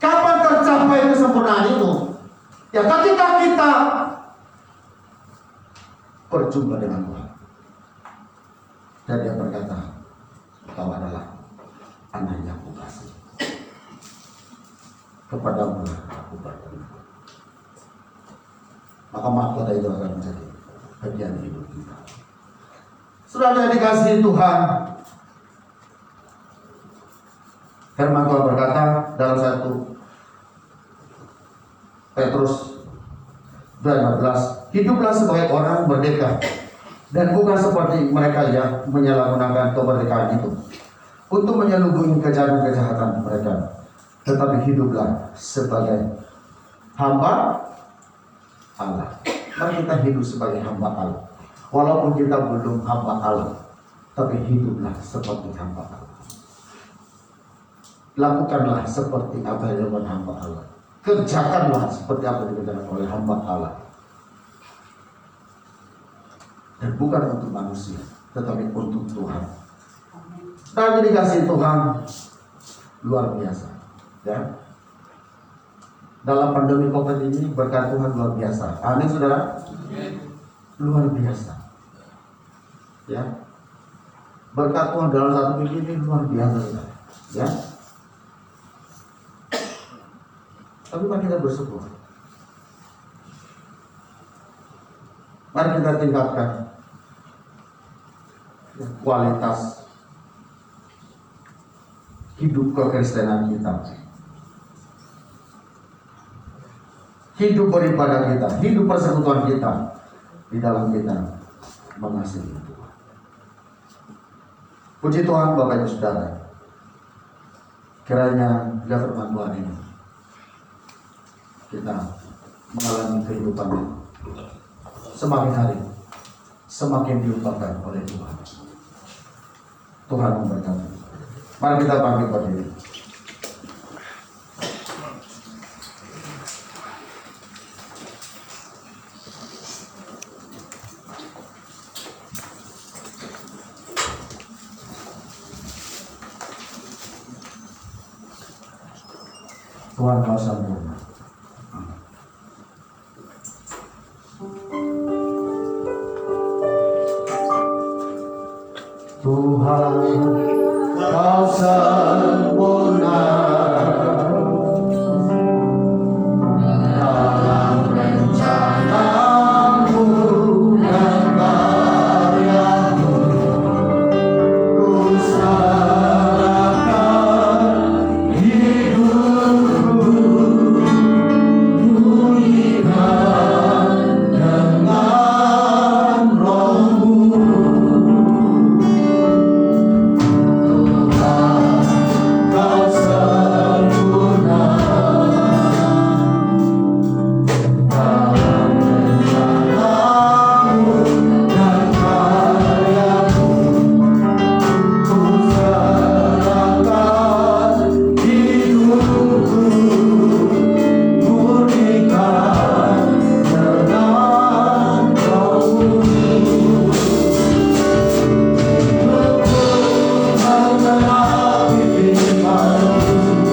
Kapan tercapai kesempurnaan itu? Ya ketika kita berjumpa dengan Tuhan. Dan dia berkata, kau adalah anak yang kukasih. Kepadamu aku berkenan. Maka mahkota itu akan menjadi bagian hidup kita. Sudah dikasihi Tuhan. Firman Tuhan berkata dalam 1 Petrus 2:15, hiduplah sebagai orang merdeka dan bukan seperti mereka yang menyalahgunakan kemerdekaan itu untuk menyelubungi kejahatan mereka, tetapi hiduplah sebagai hamba Allah. Mari kita hidup sebagai hamba Allah. Walaupun kita belum hamba Allah, tapi hiduplah seperti hamba Allah. Lakukanlah seperti apa yang dilakukan hamba Allah. Kerjakanlah seperti apa yang dikerjakan oleh hamba Allah. Dan bukan untuk manusia, tetapi untuk Tuhan. Dan dikasih Tuhan luar biasa. Ya. Dalam pandemi COVID ini berkat Tuhan luar biasa. Amin saudara. Luar biasa. Ya. Berkat Tuhan dalam satu minggu ini luar biasa saudara. Ya. Tapi mari kita bersyukur. Mari kita tingkatkan kualitas hidup kekristenan kita. Hidup beribadah kita, hidup persekutuan kita di dalam kita mengasihi Tuhan. Puji Tuhan Bapak Ibu Saudara. Kiranya bila firman Tuhan ini kita mengalami kehidupan ini semakin hari semakin diubahkan oleh Tuhan. Tuhan memberkati. Mari kita bangkit berdiri. Tuhan kau sempurna. Tuhan, Kau sempurna dalam rencana-Mu dan karya-Mu. Ku serahkan hidupku, pulihkan dengan Roh-Mu. Kau sempurna dalam rencana-Mu dan karya-Mu. Ku serahkan hidupku, murnikan dengan Roh-Mu.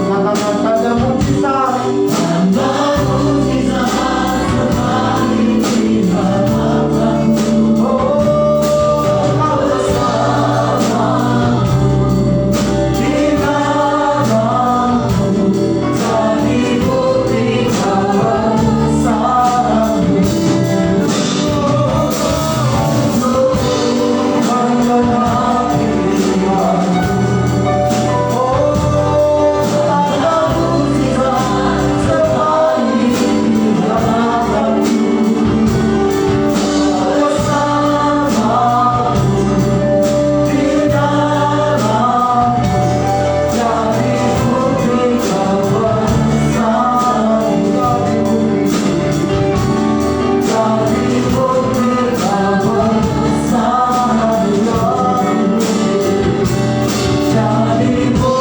Katakan tanda mujizat, tanda mujizat seperti firman-Mu. Oh, Kau bersamaku di dalamku, jadi bukti kebesaran-Mu. Mengenai firman-Mu.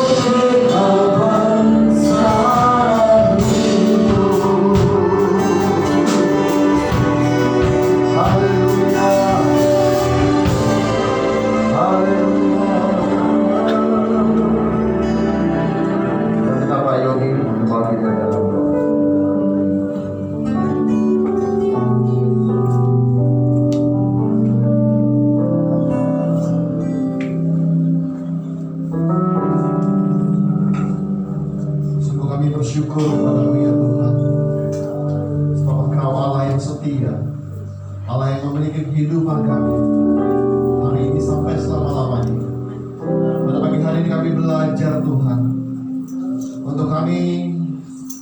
Kita Pak Yogi membawa kita dalam doa. Sungguh kami bersyukur padamu ya Tuhan, sebab Engkau Allah yang setia, Allah yang memiliki kehidupan kami hari ini sampai selama-lamanya. Pada pagi hari ini kami belajar Tuhan, untuk kami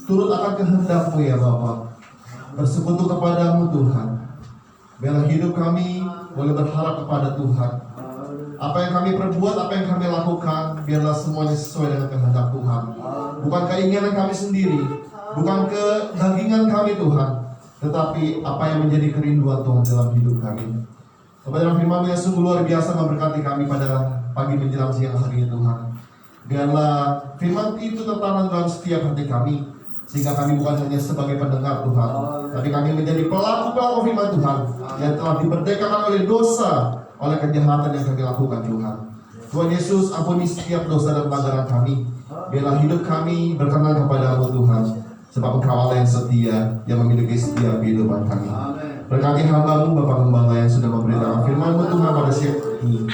turut akan kehendak-Mu ya Bapa, bersekutu kepadamu Tuhan. Biarlah hidup kami boleh berharap kepada Tuhan. Apa yang kami perbuat, apa yang kami lakukan, biarlah semuanya sesuai dengan kehendak Tuhan. Bukan keinginan kami sendiri, bukan kedagingan kami Tuhan, tetapi apa yang menjadi kerinduan Tuhan dalam hidup kami. Kepada firman-Mu yang sungguh luar biasa memberkati kami pada pagi menjelang siang hari ini Tuhan. Biarlah firman itu tertanam dalam setiap hati kami, sehingga kami bukan hanya sebagai pendengar Tuhan, tapi kami menjadi pelaku-pelaku firman Tuhan yang telah diberdekakan oleh dosa, oleh kejahatan yang kami lakukan Tuhan. Tuhan Yesus, ampuni setiap dosa dan pelanggaran kami. Biarlah hidup kami berkenan kepada-Mu Tuhan, sebab Engkau Allah yang setia, yang memiliki setiap kehidupan kami. Berkati hamba-Mu Bapak Gembala yang sudah memberitakan firman-Mu Tuhan pada siang ini.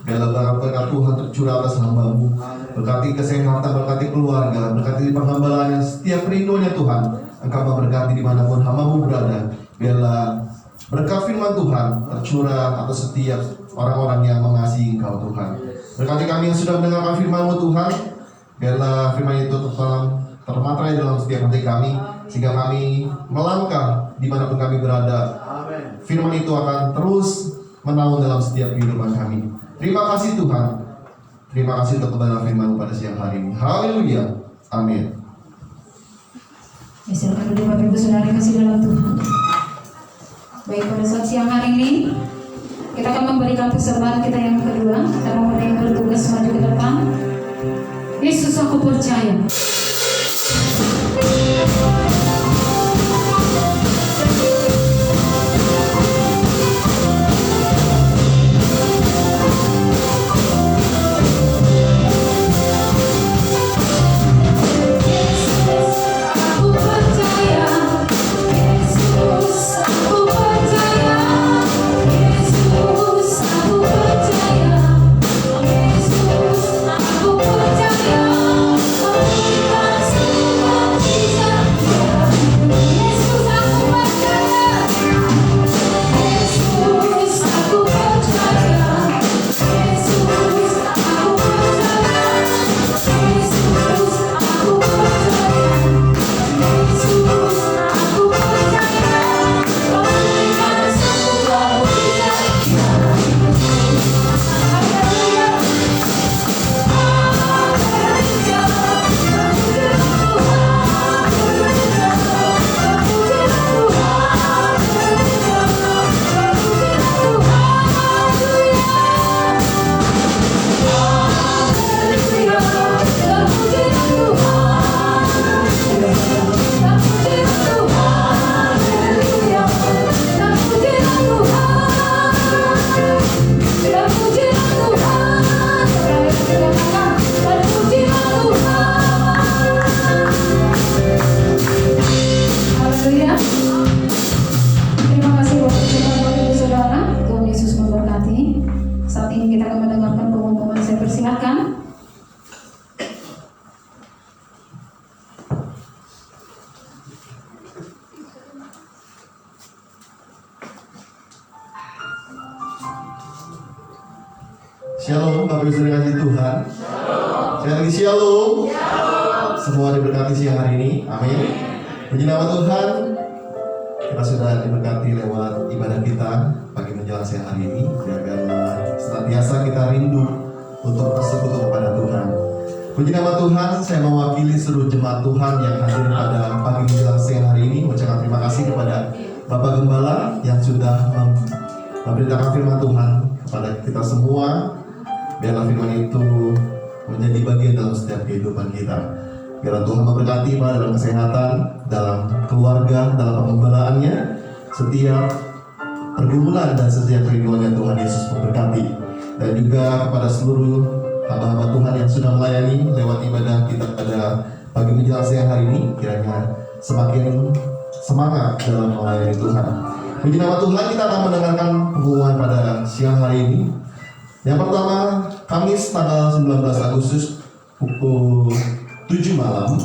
Biarlah berkat Tuhan tercurah atas hamba-Mu. Berkati kesehatan, berkati keluarga, berkati penghambalaan yang setiap rindunya Tuhan. Engkau memberkati dimanapun hamba-Mu berada. Biarlah berkat firman Tuhan tercurah atas setiap orang-orang yang mengasihi Engkau Tuhan. Berkati kami yang sudah mendengarkan firman-Mu Tuhan. Biarlah firman itu termaterai dalam setiap hati kami, sehingga kami melangkah dimanapun kami berada. Firman itu akan terus menaung dalam setiap kehidupan kami. Terima kasih Tuhan. Terima kasih untuk kebenaran firman-Mu pada siang hari ini. Haleluya. Amin. Ya, silakan duduk Bapak Ibu Saudara yang kasih dalam Tuhan. Baik, pada saat siang hari ini kita akan memberikan persembahan kita yang kedua. Kita mau yang bertugas maju ke depan. Yesus, aku percaya. Yesus, aku percaya. Shalom, Bapak Ibu Saudara kasih Tuhan. Sekali lagi shalom. Semua diberkati siang hari ini. Amin. Puji nama Tuhan. Kita sudah diberkati lewat ibadah kita pagi menjelang siang hari ini. Biarkanlah senantiasa kita rindu untuk bersekutu kepada Tuhan. Puji nama Tuhan. Saya mewakili seluruh jemaat Tuhan yang hadir pada pagi menjelang siang hari ini. Mengucapkan terima kasih kepada Bapak Gembala yang sudah memberitakan firman Tuhan kepada kita semua. Biarlah firman itu menjadi bagian dalam setiap kehidupan kita. Biarlah Tuhan memberkati dalam kesehatan, dalam keluarga, dalam pengembalaannya, setiap pergumulan dan setiap kerinduannya Tuhan Yesus memberkati. Dan juga kepada seluruh hamba-hamba Tuhan yang sudah melayani lewat ibadah kita pada pagi menjelang siang hari ini, kiranya semakin semangat dalam melayani Tuhan. Puji nama Tuhan, kita akan mendengarkan pengumuman pada siang hari ini. Yang pertama, Kamis tanggal 19 Agustus pukul 7 malam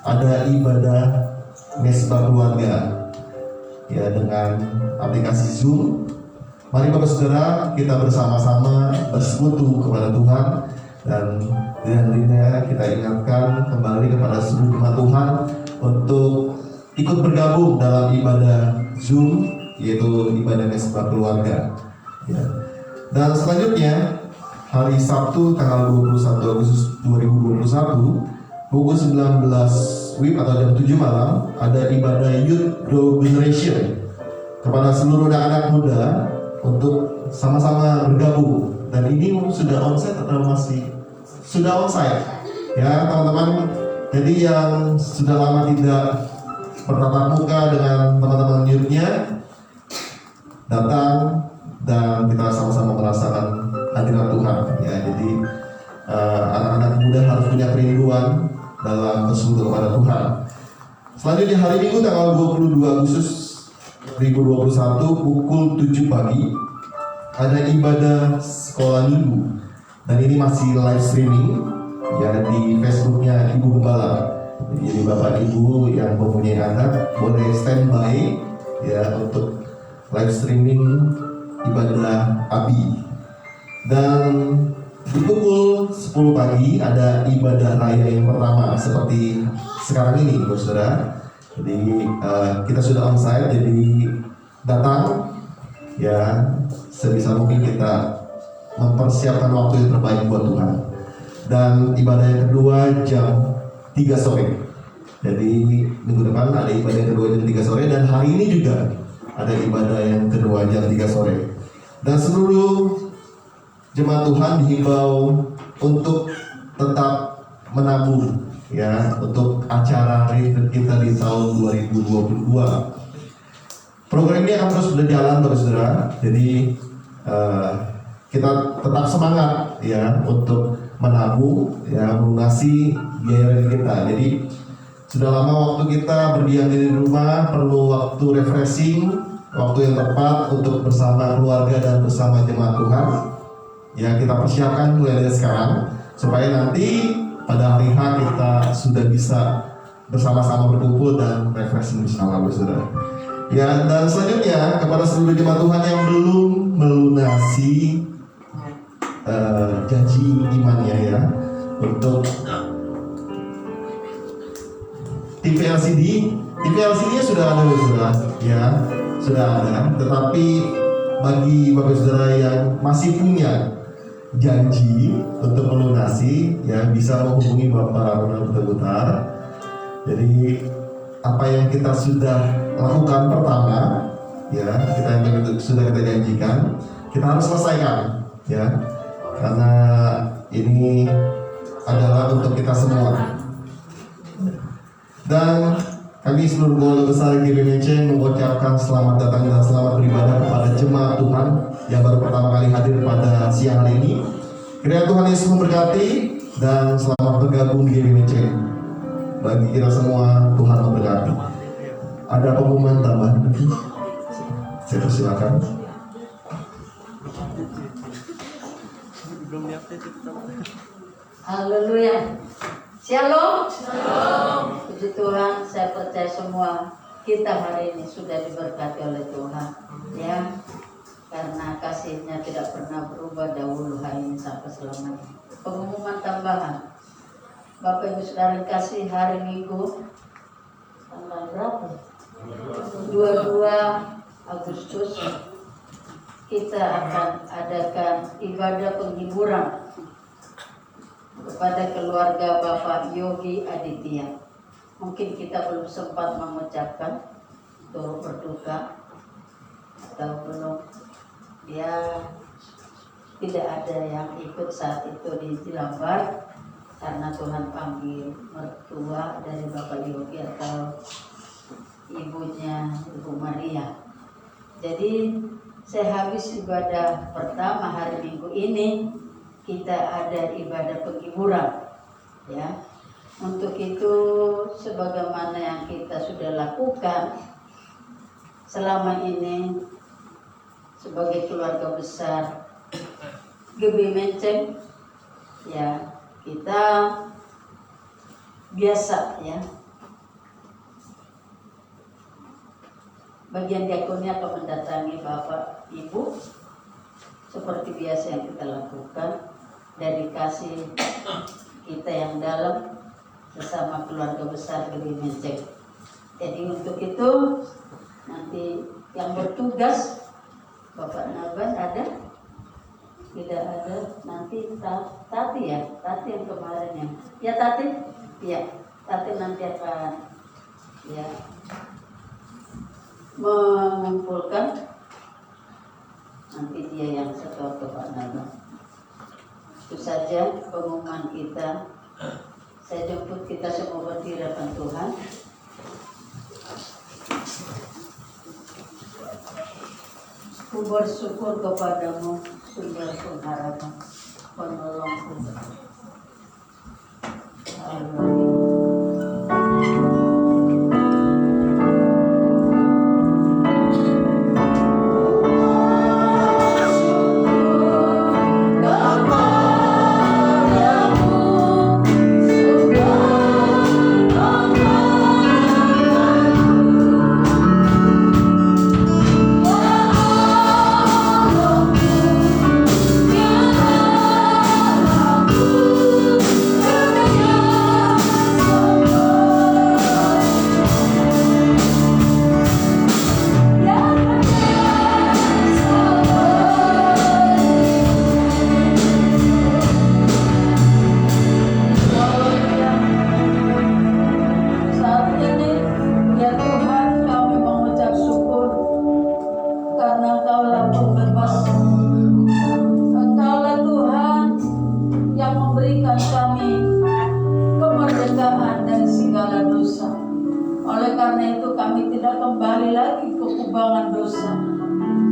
ada ibadah mesbah keluarga ya dengan aplikasi Zoom. Mari Bapak Saudara kita bersama-sama bersekutu kepada Tuhan dan dengan kita ingatkan kembali kepada seluruh jemaat Tuhan untuk ikut bergabung dalam ibadah Zoom, yaitu ibadah mesbah keluarga ya. Dan selanjutnya hari Sabtu tanggal 21 Agustus 2021 pukul 19 WIB atau jam 7 malam ada ibadah Youth Grow Generation kepada seluruh anak muda untuk sama-sama bergabung. Dan ini sudah onsite atau masih sudah onsite ya teman-teman. Jadi yang sudah lama tidak bertatap muka dengan teman-teman youth-nya datang dan kita sama-sama merasakan hadirat Tuhan ya. Jadi anak-anak muda harus punya kerinduan dalam bersekutu kepada Tuhan. Selanjutnya hari Minggu tanggal 22 Agustus 2021 pukul 7 pagi ada ibadah sekolah minggu dan ini masih live streaming ya di Facebooknya Ibu Gembala. Jadi Bapak Ibu yang mempunyai anak boleh standby ya untuk live streaming ibadah Abi. Dan di pukul 10 pagi ada ibadah raya yang pertama seperti sekarang ini, Saudara. Jadi kita sudah onsite, jadi datang ya sebisa mungkin kita mempersiapkan waktu yang terbaik buat Tuhan. Dan ibadah yang kedua jam 3 sore. Jadi minggu depan ada ibadah yang kedua jam 3 sore dan hari ini juga ada ibadah yang kedua jam 3 sore. Dan seluruh jemaat Tuhan dihimbau untuk tetap menabung ya untuk acara retreat kita di tahun 2022. Program ini akan terus berjalan Bapak Saudara. Jadi kita tetap semangat ya untuk menabung ya melunasi biaya kita. Jadi sudah lama waktu kita berdiam diri di rumah, perlu waktu refreshing, waktu yang tepat untuk bersama keluarga dan bersama jemaat Tuhan. Ya kita persiapkan mulai dari sekarang supaya nanti pada hari H kita sudah bisa bersama-sama berkumpul dan refreshing bersama Saudara. Ya dan selanjutnya kepada seluruh jemaat Tuhan yang belum melunasi janji imannya ya untuk TV LCD-nya sudah ada Saudara ya sudah ada, tetapi bagi Bapak Saudara yang masih punya janji untuk melunasi ya bisa menghubungi Bapak Ronald Butar. Jadi apa yang kita sudah lakukan pertama ya kita yang sudah kita janjikan kita harus selesaikan ya karena ini adalah untuk kita semua. Dan kami seluruh keluarga besar GBMC mengucapkan selamat datang dan selamat beribadah kepada jemaat Tuhan yang baru pertama kali hadir pada siang hari ini. Kiranya Tuhan Yesus memberkati dan selamat bergabung di GBMC. Bagi kita semua Tuhan memberkati. Ada pengumuman tambahan? Saya persilakan. Haleluya. Shalom. Puji Tuhan, saya percaya semua kita hari ini sudah diberkati oleh Tuhan ya. Karena kasih kasih-Nya tidak pernah berubah dahulu, hari ini sampai selamanya. Pengumuman tambahan, Bapak Ibu Saudara yang kasih, hari Minggu tanggal berapa? 22 Agustus kita akan adakan ibadah penghiburan kepada keluarga Bapak Yogi Aditya. Mungkin kita belum sempat mengucapkan turut berduka atau belum, ya tidak ada yang ikut saat itu di Lambar karena Tuhan panggil mertua dari Bapak Yogi atau ibunya, Ibu Maria. Jadi sehabis ibadah pertama hari Minggu ini kita ada ibadah penghiburan, ya. Untuk itu sebagaimana yang kita sudah lakukan selama ini sebagai keluarga besar GB Menceng, ya, kita biasa, ya, bagian diakonnya akan mendatangi Bapak Ibu seperti biasa yang kita lakukan dari kasih kita yang dalam bersama keluarga besar GB Menceng. Jadi untuk itu nanti yang bertugas Bapak Naban ada? Tidak ada. Nanti Tati, ya, Tati yang kemarin ya Tati, ya Tati nanti akan, ya, mengumpulkan, nanti dia yang setor ke Pak Naban. Itu saja pengumuman kita. Saya jemput kita semua berdiri hadapan Tuhan. Ku bersyukur kepadamu, sumber pengharapan, penolongku. Haleluya.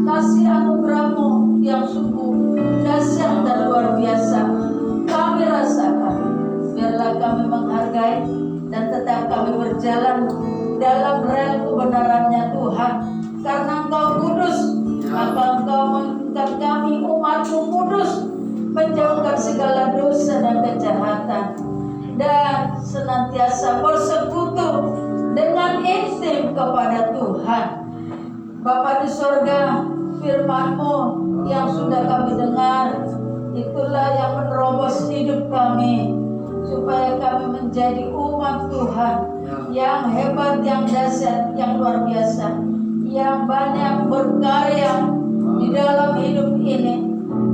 Kasih anugerah-Mu yang sungguh dahsyat dan luar biasa kami rasakan. Biarlah kami menghargai dan tetap kami berjalan dalam rel kebenaran-Nya Tuhan. Karena Engkau kudus, maka Engkau mengikat kami umat-Mu kudus, menjauhkan segala dosa dan kejahatan, dan senantiasa bersekutu dengan intim kepada Tuhan. Bapa di sorga, firman-Mu yang sudah kami dengar, itulah yang menerobos hidup kami, supaya kami menjadi umat Tuhan yang hebat, yang dahsyat, yang luar biasa, yang banyak berkarya di dalam hidup ini,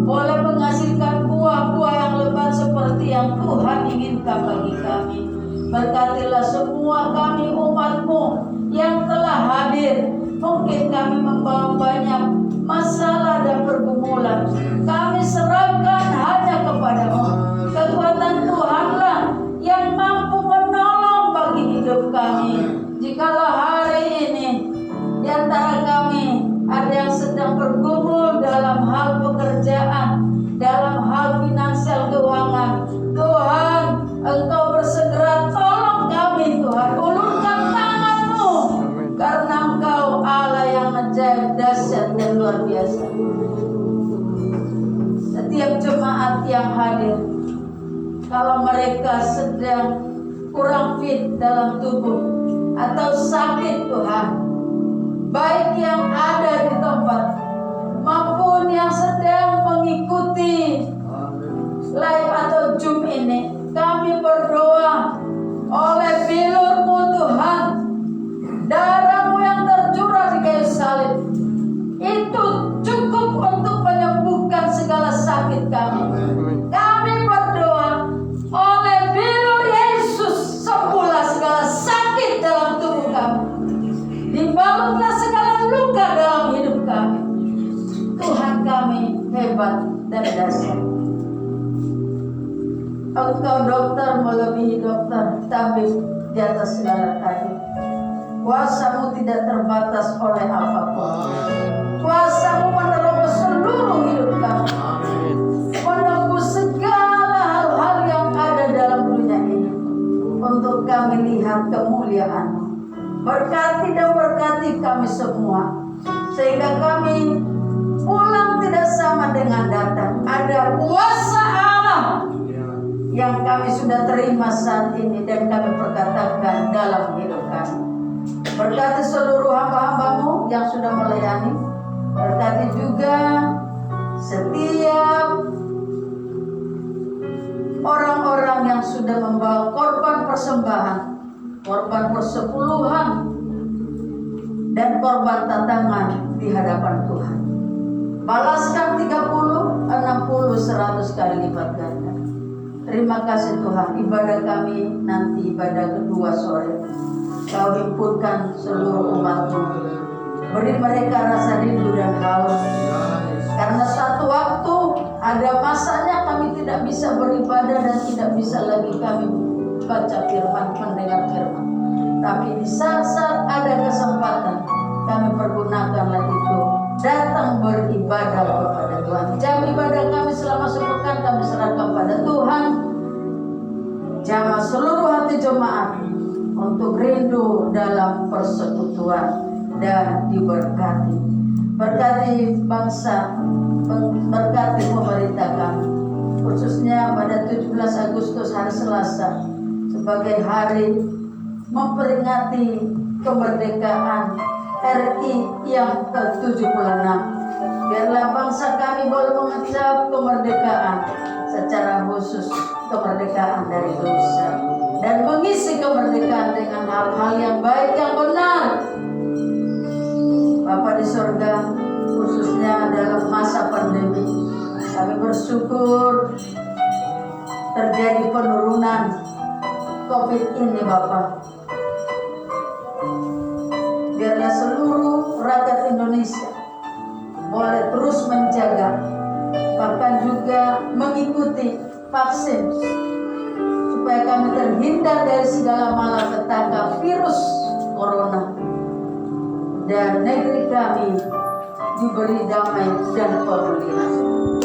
boleh menghasilkan buah-buah yang lebat seperti yang Tuhan inginkan bagi kami. Berkatilah semua kami umat-Mu yang telah hadir. Mungkin kami membawa banyak masalah dan pergumulan. Kami serahkan hanya kepada-Mu. Kekuatan Tuhanlah yang mampu menolong bagi hidup kami. Jikalau hari ini di antara kami ada yang sedang bergumul dalam hal pekerjaan, dalam hal finansial keuangan, Tuhan, Engkau bersegera tolong kami, Tuhan. Ulurkan tangan-Mu, karena Engkau Allah yang ajaib, dahsyat dan luar biasa. Setiap jemaat yang hadir, kalau mereka sedang kurang fit dalam tubuh atau sakit, Tuhan, baik yang ada di tempat maupun yang sedang kami hebat dan dahsyat. Engkau dokter melebihi dokter, tabib di atas segala tabib. Kuasamu tidak terbatas oleh apapun. Kuasamu menerobos seluruh hidup kami, menembus segala hal-hal yang ada dalam dunia ini, untuk kami lihat kemuliaan-Mu. Berkati dan berkati kami semua, sehingga kami pulang tidak sama dengan datang. Ada kuasa Allah yang kami sudah terima saat ini dan kami perkatakan dalam hidup kami. Berkati seluruh hamba-hamba-Mu yang sudah melayani. Berkati juga setiap orang-orang yang sudah membawa korban persembahan, korban persepuluhan, dan korban tantangan di hadapan Tuhan. Balaskan 30, 60, 100 kali lipat ganda. Terima kasih Tuhan. Ibadah kami nanti, ibadah kedua sore, Kau himpunkan seluruh umat-Mu. Beri mereka rasa rindu dan haus. Karena satu waktu ada masanya kami tidak bisa beribadah dan tidak bisa lagi kami baca firman, mendengar firman. Tapi di saat-saat ada kesempatan, kami pergunakanlah itu, datang beribadah kepada Tuhan. Jam ibadah kami selama sepekan kami serahkan pada Tuhan. Jamah seluruh hati jemaat untuk rindu dalam persekutuan dan diberkati. Berkati bangsa, berkati pemerintah kami, khususnya pada 17 Agustus hari Selasa sebagai hari memperingati kemerdekaan RI yang ke-76. Biarlah bangsa kami boleh mengucap kemerdekaan, secara khusus kemerdekaan dari dosa, dan mengisi kemerdekaan dengan hal-hal yang baik, yang benar. Bapa di surga, khususnya dalam masa pandemi, kami bersyukur terjadi penurunan COVID ini Bapa. Biarlah seluruh rakyat Indonesia boleh terus menjaga, bahkan juga mengikuti vaksin, supaya kami terhindar dari segala malapetaka virus corona, dan negeri kami diberi damai dan pemulihan.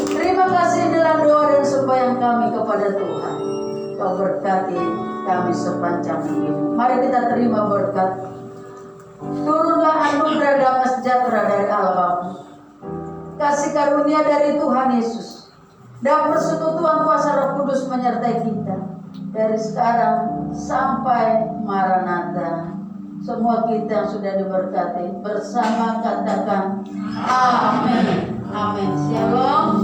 Terima kasih dalam doa dan sembahyang kami kepada Tuhan. Kau berkati kami sepanjang hidup. Mari kita terima berkat. Turunlah anugerah damai sejahtera dari Allah Bapa, kasih karunia dari Tuhan Yesus, dan persekutuan kuasa Roh Kudus menyertai kita dari sekarang sampai Maranatha. Semua kita yang sudah diberkati bersama katakan amin. Amin. Shalom.